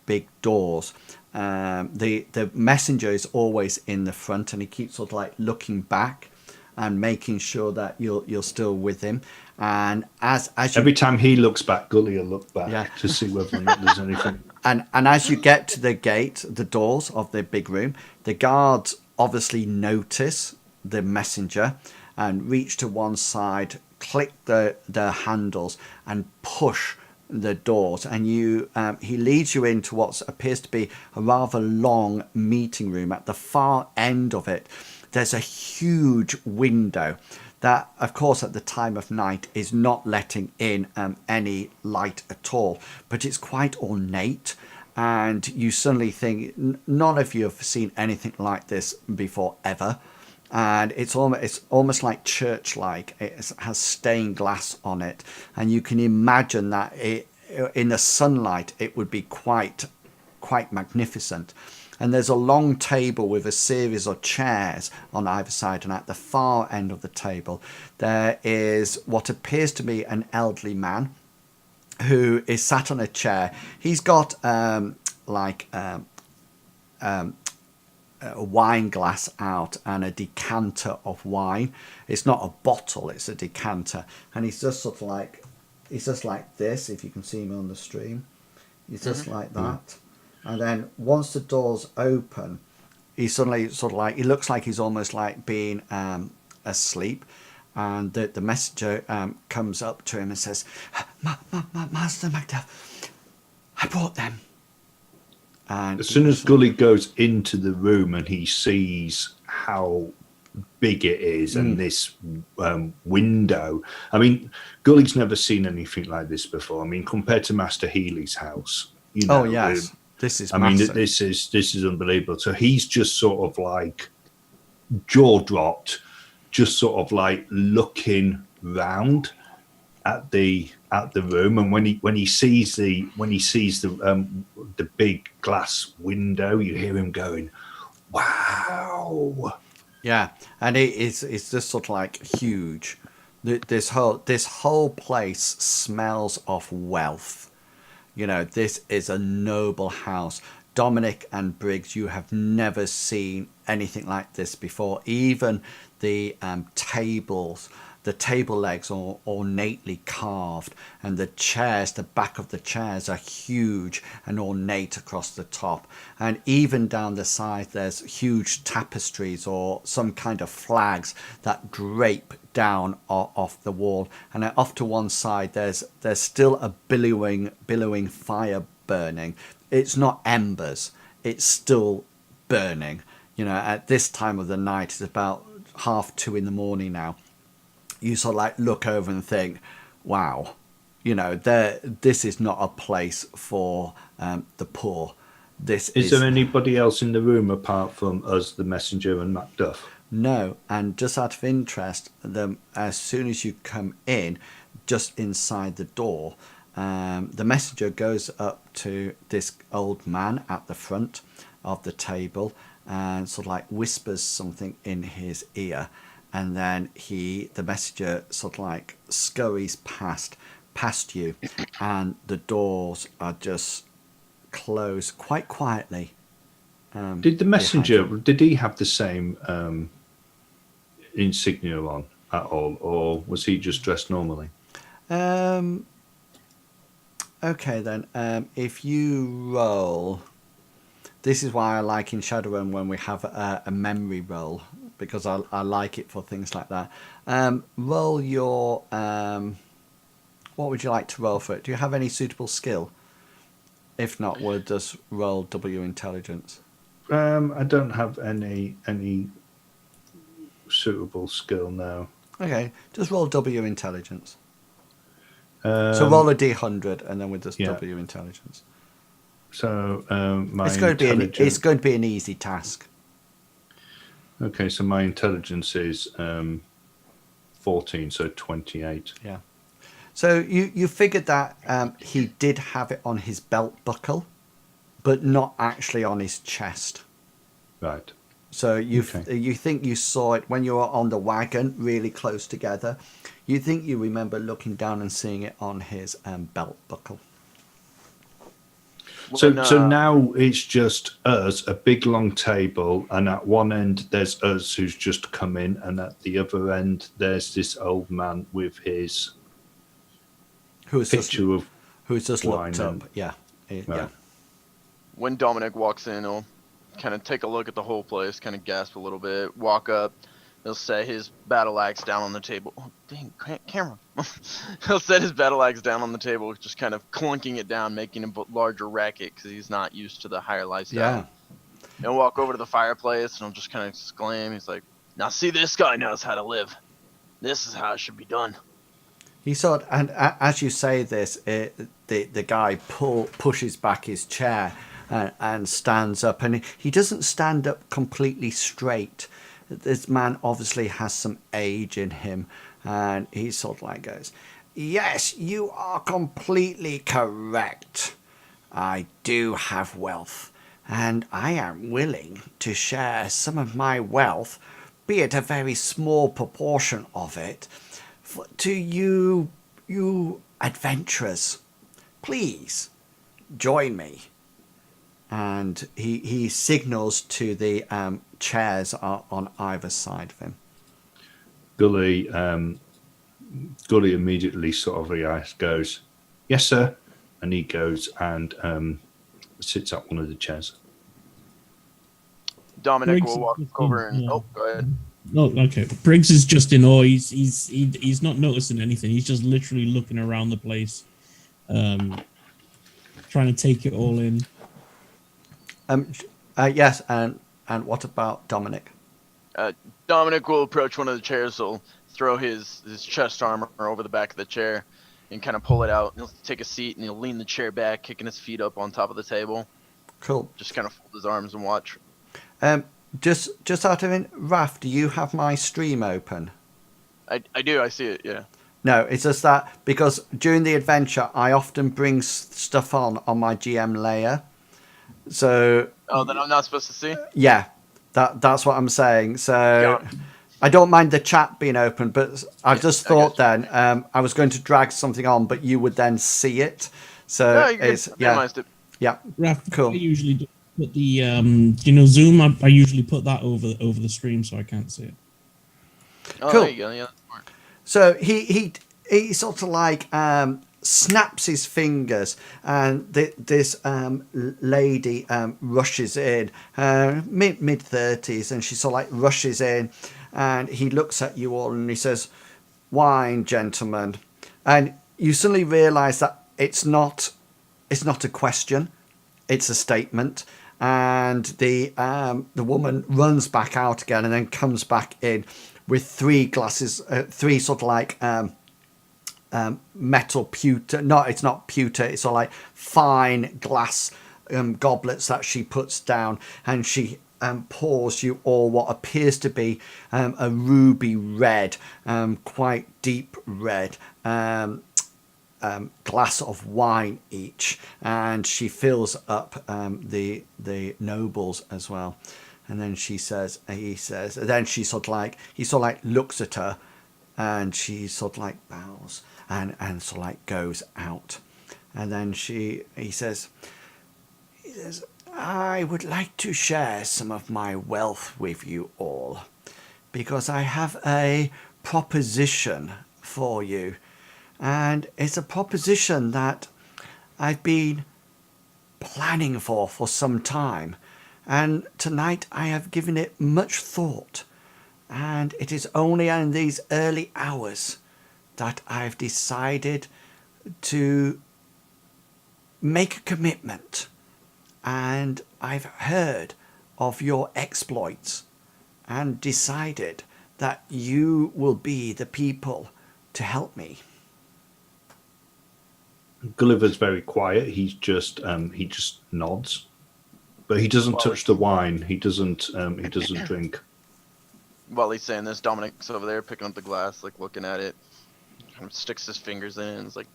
big doors, the messenger is always in the front, and he keeps sort of like looking back and making sure that you're still with him. And as you, every time he looks back, Gully will look back to see whether or not there's anything. And as you get to the gate, the doors of the big room, the guards obviously notice the messenger and reach to one side, click the handles, and push the doors, and he leads you into what appears to be a rather long meeting room. At the far end of it, there's a huge window that, of course, at the time of night is not letting in any light at all, but it's quite ornate, and you suddenly think none of you have seen anything like this before ever. And it's almost like church-like. It has stained glass on it, and you can imagine that in the sunlight it would be quite magnificent. And there's a long table with a series of chairs on either side, and at the far end of the table there is what appears to be an elderly man who is sat on a chair. He's got a wine glass out and a decanter of wine. It's not a bottle, it's a decanter, and he's just like this. If you can see me on the stream, he's just like that. And then once the doors open, he suddenly he looks like he's almost like being asleep, and the messenger comes up to him and says, Master McDuff, I brought them. And as soon as Gully goes into the room and he sees how big it is and this window, I mean, Gully's never seen anything like this before. I mean, compared to Master Healy's house, oh yes, this is. I mean, this is unbelievable. So he's just sort of like jaw dropped, just sort of like looking round at the room, and when he sees the big glass window, you hear him going, "Wow!" Yeah, and it's just sort of like huge. This whole place smells of wealth. You know, this is a noble house. Dominic and Briggs, you have never seen anything like this before. Even the tables. The table legs are ornately carved, and the chairs, the back of the chairs are huge and ornate across the top. And even down the side, there's huge tapestries or some kind of flags that drape down off the wall. And off to one side, there's still a billowing fire burning. It's not embers; it's still burning. You know, at this time of the night, it's about 2:30 in the morning now. You sort of like look over and think, wow, you know, this is not a place for the poor. Is there anybody else in the room apart from us, the messenger, and McDuff? No, and just out of interest, as soon as you come in, just inside the door, the messenger goes up to this old man at the front of the table and sort of like whispers something in his ear, and then the messenger sort of like scurries past you, and the doors are just closed quite quietly. Did the messenger, did he have the same insignia on at all, or was he just dressed normally? Okay then, if you roll, this is why I like in Shadowrun when we have a memory roll, because I like it for things like that. Roll your, what would you like to roll for it? Do you have any suitable skill? If not, we'll just roll W intelligence. I don't have any suitable skill now. Okay, just roll W intelligence. So roll a D100 and then with just W intelligence. So it's going to be an easy task. Okay, so my intelligence is 14, so 28. Yeah. So you figured that he did have it on his belt buckle, but not actually on his chest. Right. So you think you saw it when you were on the wagon, really close together. You think you remember looking down and seeing it on his belt buckle. So now it's just us, a big long table, and at one end there's us who's just come in, and at the other end there's this old man with his who's just looked up. Yeah. Right. When Dominic walks in, he'll kind of take a look at the whole place, kind of gasp a little bit, walk up. He'll set his battle axe down on the table. Oh, dang, camera. He'll set his battle axe down on the table, just kind of clunking it down, making a larger racket because he's not used to the higher lifestyle. Yeah. He'll walk over to the fireplace and he'll just kind of exclaim. He's like, now see, this guy knows how to live. This is how it should be done. He sort of, and as you say this, the guy pushes back his chair and stands up, and he doesn't stand up completely straight. This man obviously has some age in him, and he sort of like goes, yes, you are completely correct. I do have wealth, and I am willing to share some of my wealth, be it a very small proportion of it, to you adventurers. Please join me. And he signals to the chairs on either side of him. Gully immediately sort of goes, yes, sir. And he goes and sits at one of the chairs. Dominic will walk over and... Oh, go ahead. No, okay. Briggs is just in awe. He's not noticing anything. He's just literally looking around the place, trying to take it all in. Yes, and what about Dominic? Dominic will approach one of the chairs. He'll throw his chest armor over the back of the chair and kind of pull it out. He'll take a seat and he'll lean the chair back, kicking his feet up on top of the table. Cool. Just kind of fold his arms and watch. Just out of it, Raph, do you have my stream open? I do. I see it. Yeah. No, it's just that because during the adventure, I often bring stuff on my GM layer. So. Oh, then I'm not supposed to see? Yeah, that's what I'm saying. So Yeah. I don't mind the chat being open, but I just thought then I was going to drag something on, but you would then see it. So it's yeah. Raph, cool. I usually do put the Zoom. I usually put that over the stream so I can't see it. Oh, cool. There you go. Yeah. So he sort of like snaps his fingers, and this lady rushes in, mid 30s, and she sort of like rushes in, and he looks at you all and he says, "Wine, gentlemen," and you suddenly realise that it's not a question, it's a statement. And the woman runs back out again and then comes back in with three glasses, three sort of like metal pewter. No, it's not pewter. It's all like fine glass goblets that she puts down, and she pours you all what appears to be a ruby red, quite deep red glass of wine each, and she fills up the nobles as well. And then he says, then she sort of like, he sort of like looks at her, and she sort of like bows and sort of like goes out. And then he says, I would like to share some of my wealth with you all, because I have a proposition for you. And it's a proposition that I've been planning for some time. And tonight I have given it much thought. And it is only in these early hours that I've decided to make a commitment. And I've heard of your exploits and decided that you will be the people to help me. Gulliver's very quiet. He just nods, but he doesn't touch the wine. He doesn't drink. While he's saying this, Dominic's over there picking up the glass, like looking at it, kind of sticks his fingers in, and is like,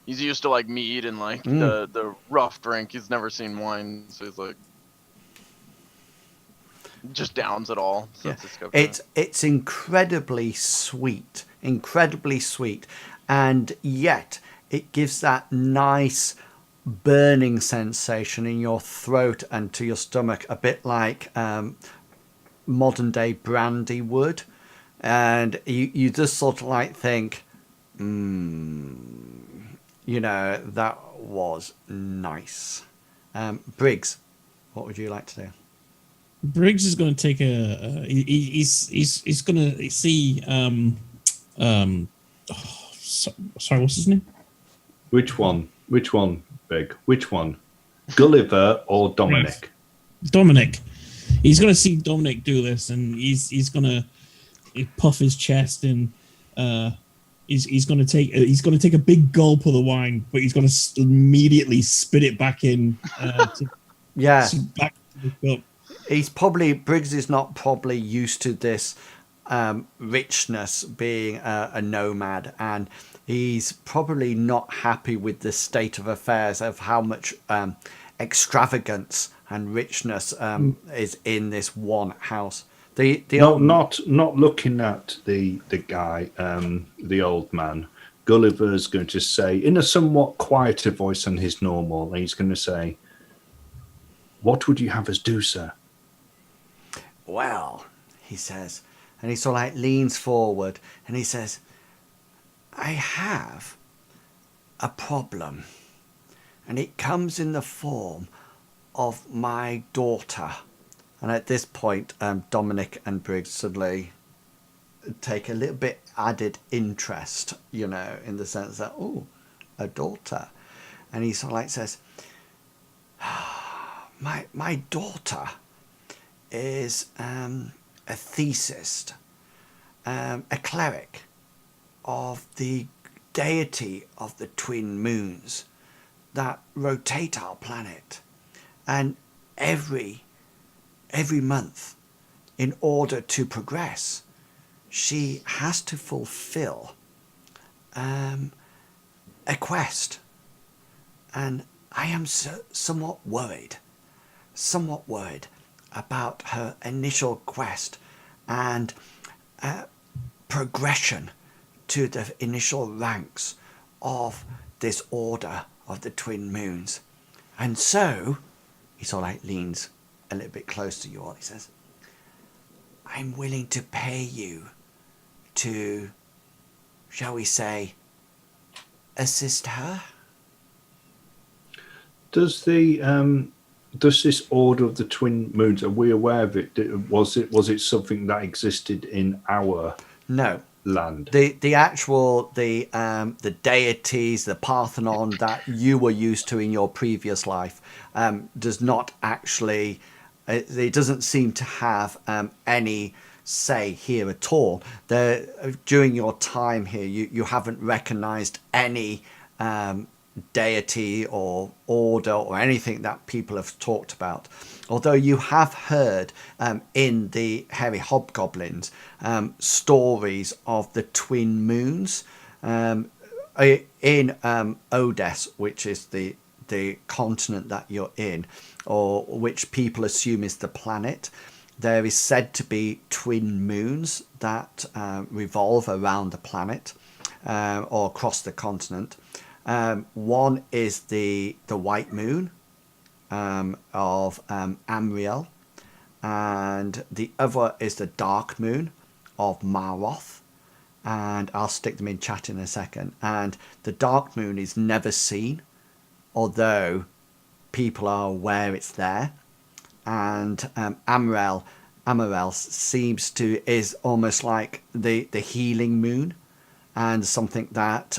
he's used to like mead and like the rough drink. He's never seen wine, so he's like, just downs it all. Yeah. It's incredibly sweet, and yet it gives that nice burning sensation in your throat and to your stomach, a bit like modern day brandy would. And you just sort of like think, that was nice. Briggs, what would you like to do? Briggs is going to take he's going to see sorry, what's his name? Which one, Big? Which one? Gulliver or Dominic? Dominic. He's going to see Dominic do this, and he's going to puff his chest, and he's going to take a big gulp of the wine, but he's going to immediately spit it back in. Back to the cup. Briggs is not probably used to this richness, being a nomad, and he's probably not happy with the state of affairs of how much extravagance and richness is in this one house. Not looking at the guy, the old man. Gulliver's going to say, in a somewhat quieter voice than his normal, he's going to say, "What would you have us do, sir?" Well, he says, and he sort of like leans forward and he says, I have a problem, and it comes in the form of my daughter. And at this point, Dominic and Briggs suddenly take a little bit added interest, in the sense that, oh, a daughter. And he sort of like says, my daughter is a theist, a cleric of the deity of the twin moons that rotate our planet. And every month, in order to progress, she has to fulfill a quest. And I am somewhat worried about her initial quest and progression to the initial ranks of this order of the twin moons. And so he sort of like leans a little bit close to you all. He says, I'm willing to pay you to, shall we say, assist her. Does this order of the twin moons, are we aware of it? Was it something that existed in our land? The actual deities, the Parthenon that you were used to in your previous life, does not actually. It doesn't seem to have any say here at all. During your time here, you haven't recognised any deity or order or anything that people have talked about. Although you have heard in the Hairy Hobgoblins stories of the twin moons in Odess, which is the continent that you're in, or which people assume is the planet. There is said to be twin moons that revolve around the planet or across the continent. One is the white moon of Amriel, and the other is the dark moon of Maroth, and I'll stick them in chat in a second. And the dark moon is never seen, although people are aware it's there. And Amriel is almost like the healing moon, and something that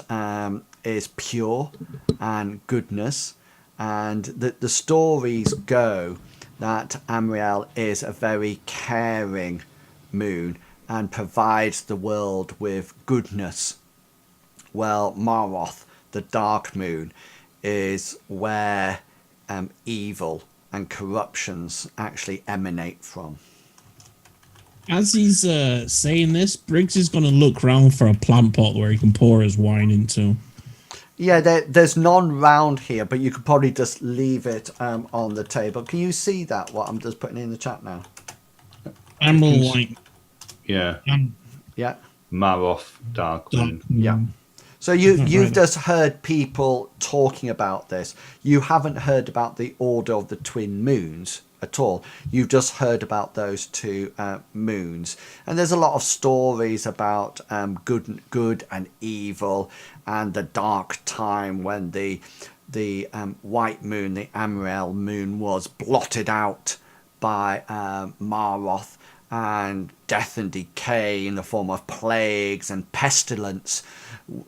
is pure and goodness. And the stories go that Amriel is a very caring moon and provides the world with goodness. Well, Maroth, the dark moon, is where evil and corruptions actually emanate from. As he's saying this, Briggs is going to look round for a plant pot where he can pour his wine into. Yeah, there's none round here, but you could probably just leave it on the table. Can you see that, what I'm just putting in the chat now? Emerald like... Yeah. Yeah. Maroth, dark moon. Yeah. So you've just heard people talking about this. You haven't heard about the Order of the Twin Moons at all. You've just heard about those two moons. And there's a lot of stories about good and evil, and the dark time when the white moon, the Amriel moon, was blotted out by Maroth, and death and decay in the form of plagues and pestilence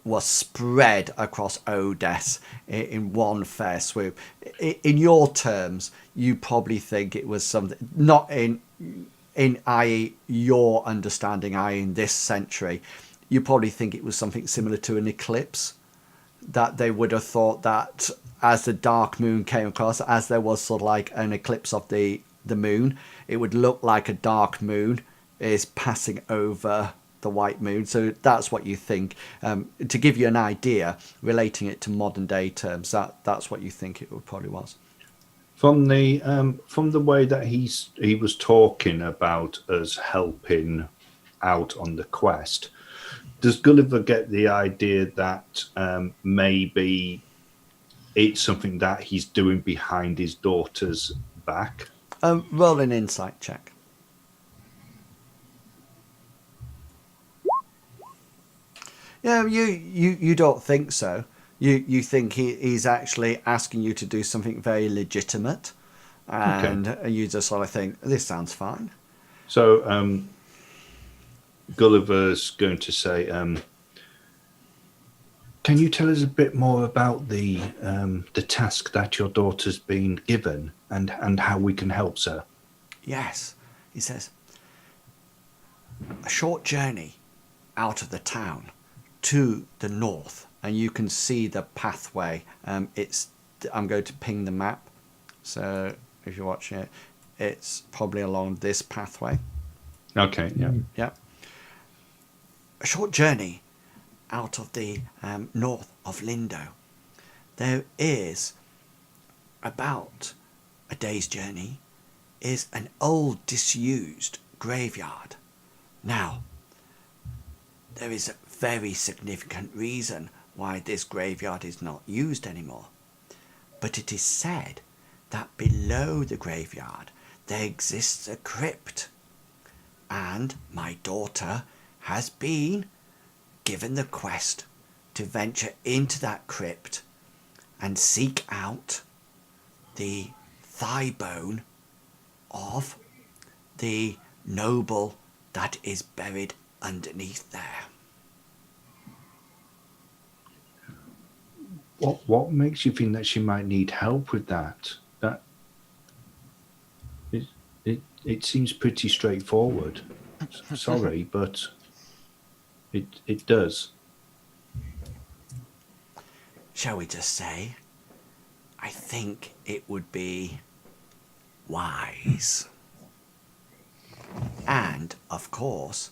was spread across Odess in one fair swoop. In your terms, you probably think it was something, not in i.e. your understanding, i.e. in this century, you probably think it was something similar to an eclipse, that they would have thought that as the dark moon came across, as there was sort of like an eclipse of the moon, it would look like a dark moon is passing over the white moon. So that's what you think. To give you an idea, relating it to modern day terms, that's what you think it probably was. From the way that he was talking about us helping out on the quest, does Gulliver get the idea that maybe it's something that he's doing behind his daughter's back? Roll an insight check. Yeah, you don't think so. You think he's actually asking you to do something very legitimate, and okay. You just sort of think, this sounds fine. So Gulliver's going to say, can you tell us a bit more about the task that your daughter's been given and how we can help, sir? Yes, he says. A short journey out of the town to the north, and you can see the pathway. I'm going to ping the map, so if you're watching it, it's probably along this pathway. Okay, yeah. Yeah. A short journey out of the north of Lindo. There is, about a day's journey, is an old disused graveyard. Now, there is a very significant reason why this graveyard is not used anymore. But it is said that below the graveyard there exists a crypt. And my daughter has been given the quest to venture into that crypt and seek out the thigh bone of the noble that is buried underneath there. What makes you think that she might need help with that? That it seems pretty straightforward. Sorry, but it does. shall we just say, I think it would be wise. And, of course,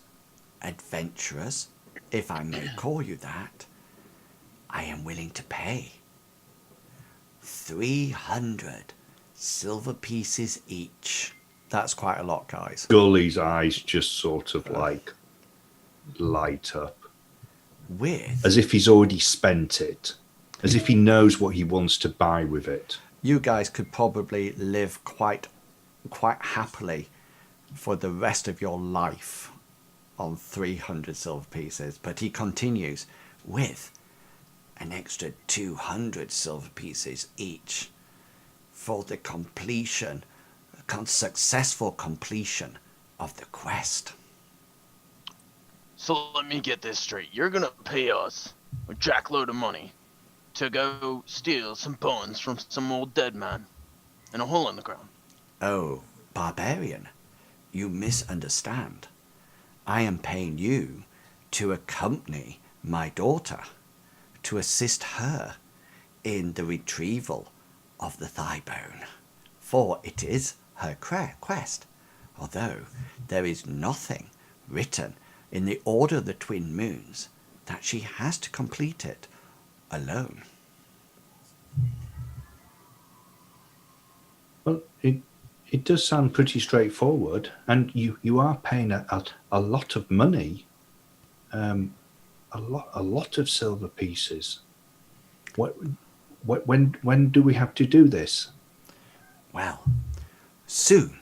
adventurous, if I may call you that, I am willing to pay 300 silver pieces each. That's quite a lot, guys. Gully's eyes just sort of like light up. With? As if he's already spent it. As if he knows what he wants to buy with it. You guys could probably live quite happily for the rest of your life on 300 silver pieces. But he continues with an extra 200 silver pieces each for the successful completion of the quest. So let me get this straight. You're gonna pay us a jackload of money to go steal some bones from some old dead man in a hole in the ground. Oh, barbarian, you misunderstand. I am paying you to accompany my daughter, to assist her in the retrieval of the thigh bone, for it is her quest, although there is nothing written in the Order of the Twin Moons that she has to complete it alone. Well, it does sound pretty straightforward, and you are paying a lot of money, a lot of silver pieces. When do we have to do this? Well, soon.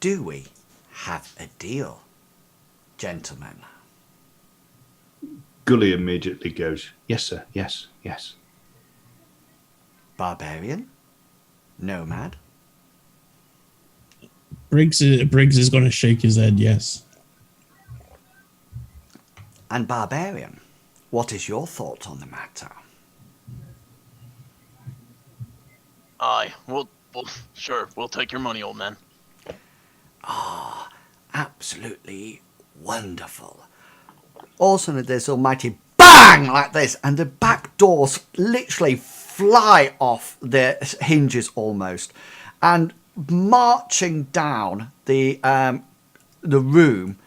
Do we have a deal, gentlemen? Gully immediately goes, yes, sir, yes. Barbarian? Nomad? Briggs is going to shake his head, yes. And Barbarian, what is your thought on the matter? Aye, well, sure, we'll take your money, old man. Ah, absolutely wonderful. All of a sudden there's almighty bang like this, and the back doors literally fly off their hinges almost, and marching down the room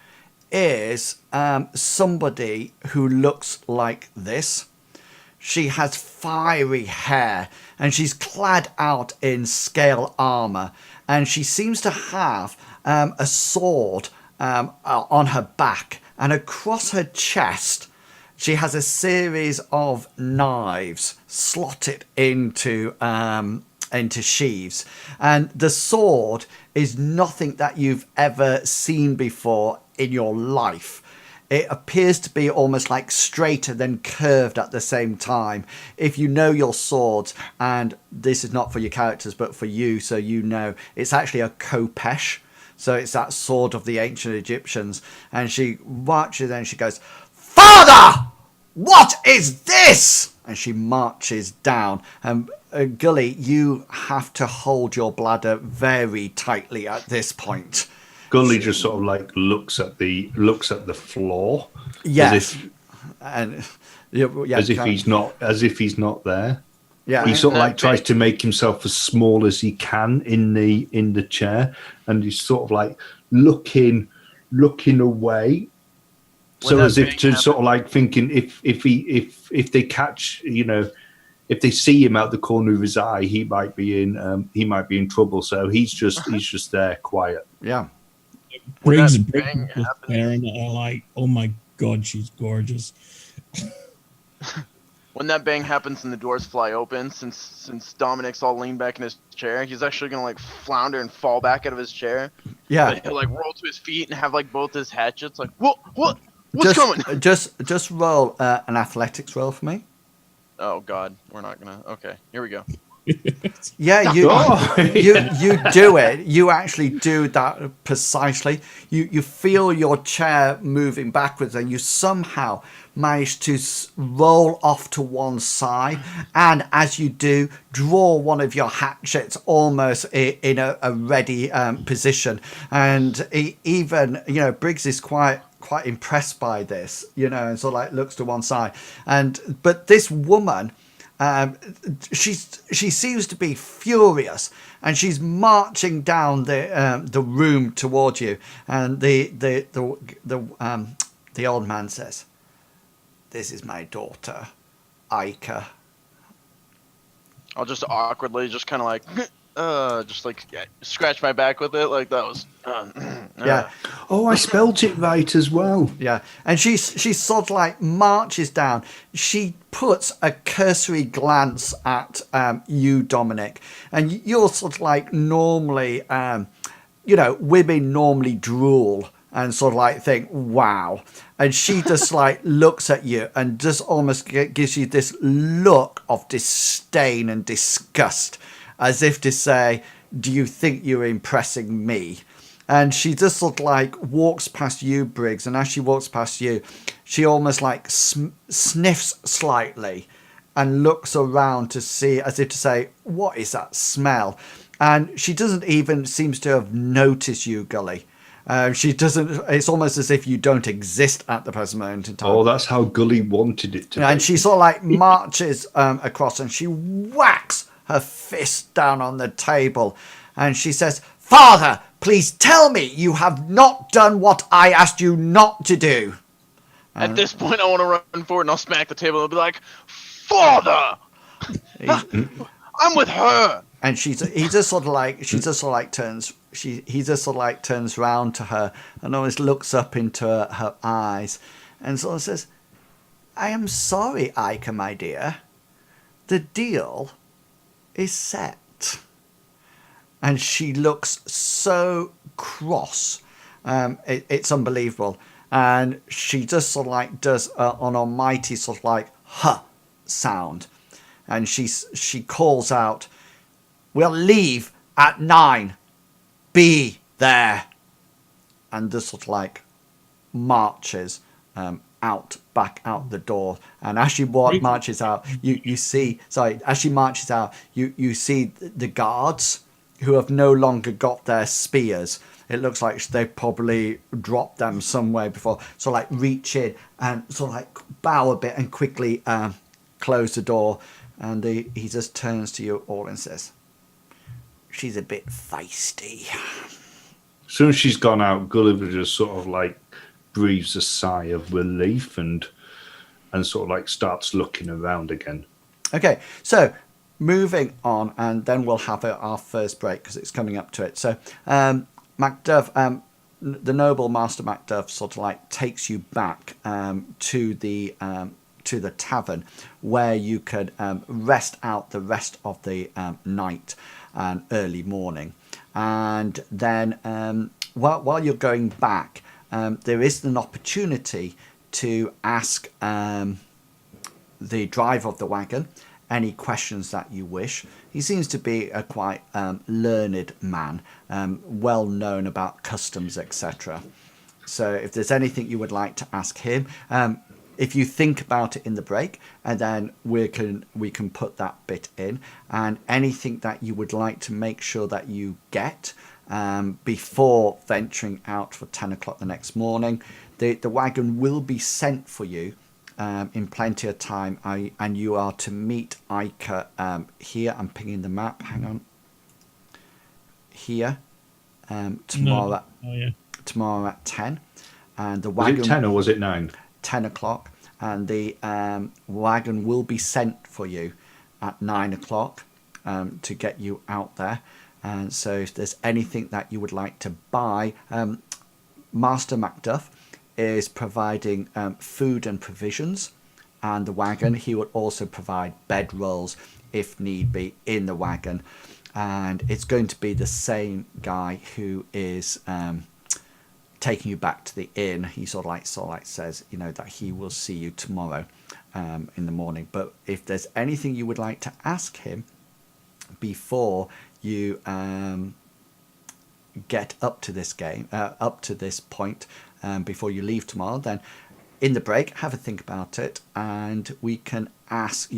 is somebody who looks like this. She has fiery hair, and she's clad out in scale armor, and she seems to have a sword on her back, and across her chest she has a series of knives slotted into sheaths, and the sword is nothing that you've ever seen before in your life. It appears to be almost like straighter than curved at the same time. If you know your swords, and this is not for your characters but for you, so you know, it's actually a khopesh. So it's that sword of the ancient Egyptians. And she marches and she goes, "Father! What is this?" And she marches down. And Gully, you have to hold your bladder very tightly at this point. Gully just sort of like looks at the floor. Yes. As if he's not there. Yeah. He sort of like tries to make himself as small as he can in the chair, and he's sort of like looking away. So as if to sort of like thinking if they catch, if they see him out the corner of his eye, he might be in trouble. So he's just there, quiet. Yeah. Briggs and are like, oh my god, she's gorgeous. When that bang happens and the doors fly open, since Dominic's all leaned back in his chair, he's actually gonna like flounder and fall back out of his chair. Yeah. But he'll like roll to his feet and have like both his hatchets like, what's coming? Just roll an athletics roll for me. Oh god, we're not gonna. Okay, here we go. Yeah, you do it. You actually do that precisely. You feel your chair moving backwards, and you somehow manage to roll off to one side. And as you do, draw one of your hatchets almost in a ready position. And even Briggs is quite impressed by this, and sort of like looks to one side. But this woman she seems to be furious, and she's marching down the room towards you. And the old man says, "This is my daughter, Ica." I'll just awkwardly, just kind of like, just like scratch my back with it, like that was. Yeah. Oh, I spelt it right as well. Yeah, and she sort of like marches down. She puts a cursory glance at you, Dominic, and you're sort of like normally, women normally drool and sort of like think, wow. And she just like looks at you and just almost gives you this look of disdain and disgust, as if to say, do you think you're impressing me? And she just sort of like walks past you, Briggs. And as she walks past you, she almost like sniffs slightly and looks around to see, as if to say, what is that smell? And she doesn't even seems to have noticed you, Gully. She doesn't. It's almost as if you don't exist at the present moment in time. Oh, that's how Gully wanted it to be. And she sort of like marches across, and she whacks her fist down on the table, and she says, "Father, please tell me you have not done what I asked you not to do." At this point, I want to run forward and I'll smack the table and be like, "Father, I'm with her." And he just sort of like turns round to her and always looks up into her eyes and sort of says, "I am sorry, Ica, my dear. The deal is set." And she looks so cross. It's unbelievable. And she just sort of like does an almighty sort of like huh sound. And she calls out, "We'll leave at 9. Be there." And just sort of like marches back out the door. And as she marches out, you see the guards who have no longer got their spears. It looks like they've probably dropped them somewhere before. So like reach in and sort of like bow a bit and quickly close the door. And he just turns to you all and says, "She's a bit feisty." As soon as she's gone out, Gulliver just sort of like breathes a sigh of relief and sort of like starts looking around again. Okay, so moving on, and then we'll have our first break because it's coming up to it. So McDuff, the noble Master McDuff, sort of like takes you back to the tavern where you could rest out the rest of the night and early morning. And then while you're going back, there is an opportunity to ask the driver of the wagon any questions that you wish. He seems to be a quite learned man, well known about customs, etc. So if there's anything you would like to ask him, if you think about it in the break, and then we can put that bit in, and anything that you would like to make sure that you get before venturing out for 10 o'clock the next morning, the wagon will be sent for you in plenty of time, and you are to meet Ica here. I'm pinging the map. Hang on. Here tomorrow. Tomorrow at 10, and the wagon. Was it 10 or was it 9? 10 o'clock, and the wagon will be sent for you at 9 o'clock to get you out there. And so if there's anything that you would like to buy, Master McDuff is providing food and provisions, and the wagon, he would also provide bedrolls if need be in the wagon. And it's going to be the same guy who is taking you back to the inn. He sort of like says, that he will see you tomorrow in the morning. But if there's anything you would like to ask him before you get up to this point, before you leave tomorrow, then in the break, have a think about it, and you can ask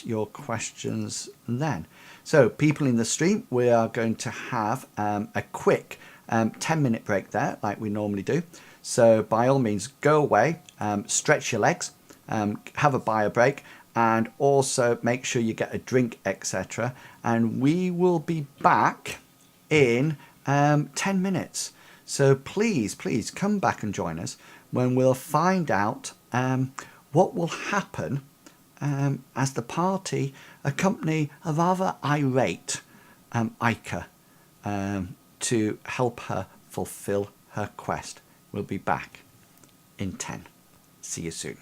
your questions then. So people in the stream, we are going to have a quick 10-minute break there, like we normally do. So by all means, go away, stretch your legs, have a bio break, and also make sure you get a drink, etc. And we will be back in 10 minutes. So please come back and join us when we'll find out what will happen as the party accompany a rather irate Ica to help her fulfill her quest. We'll be back in 10. See you soon.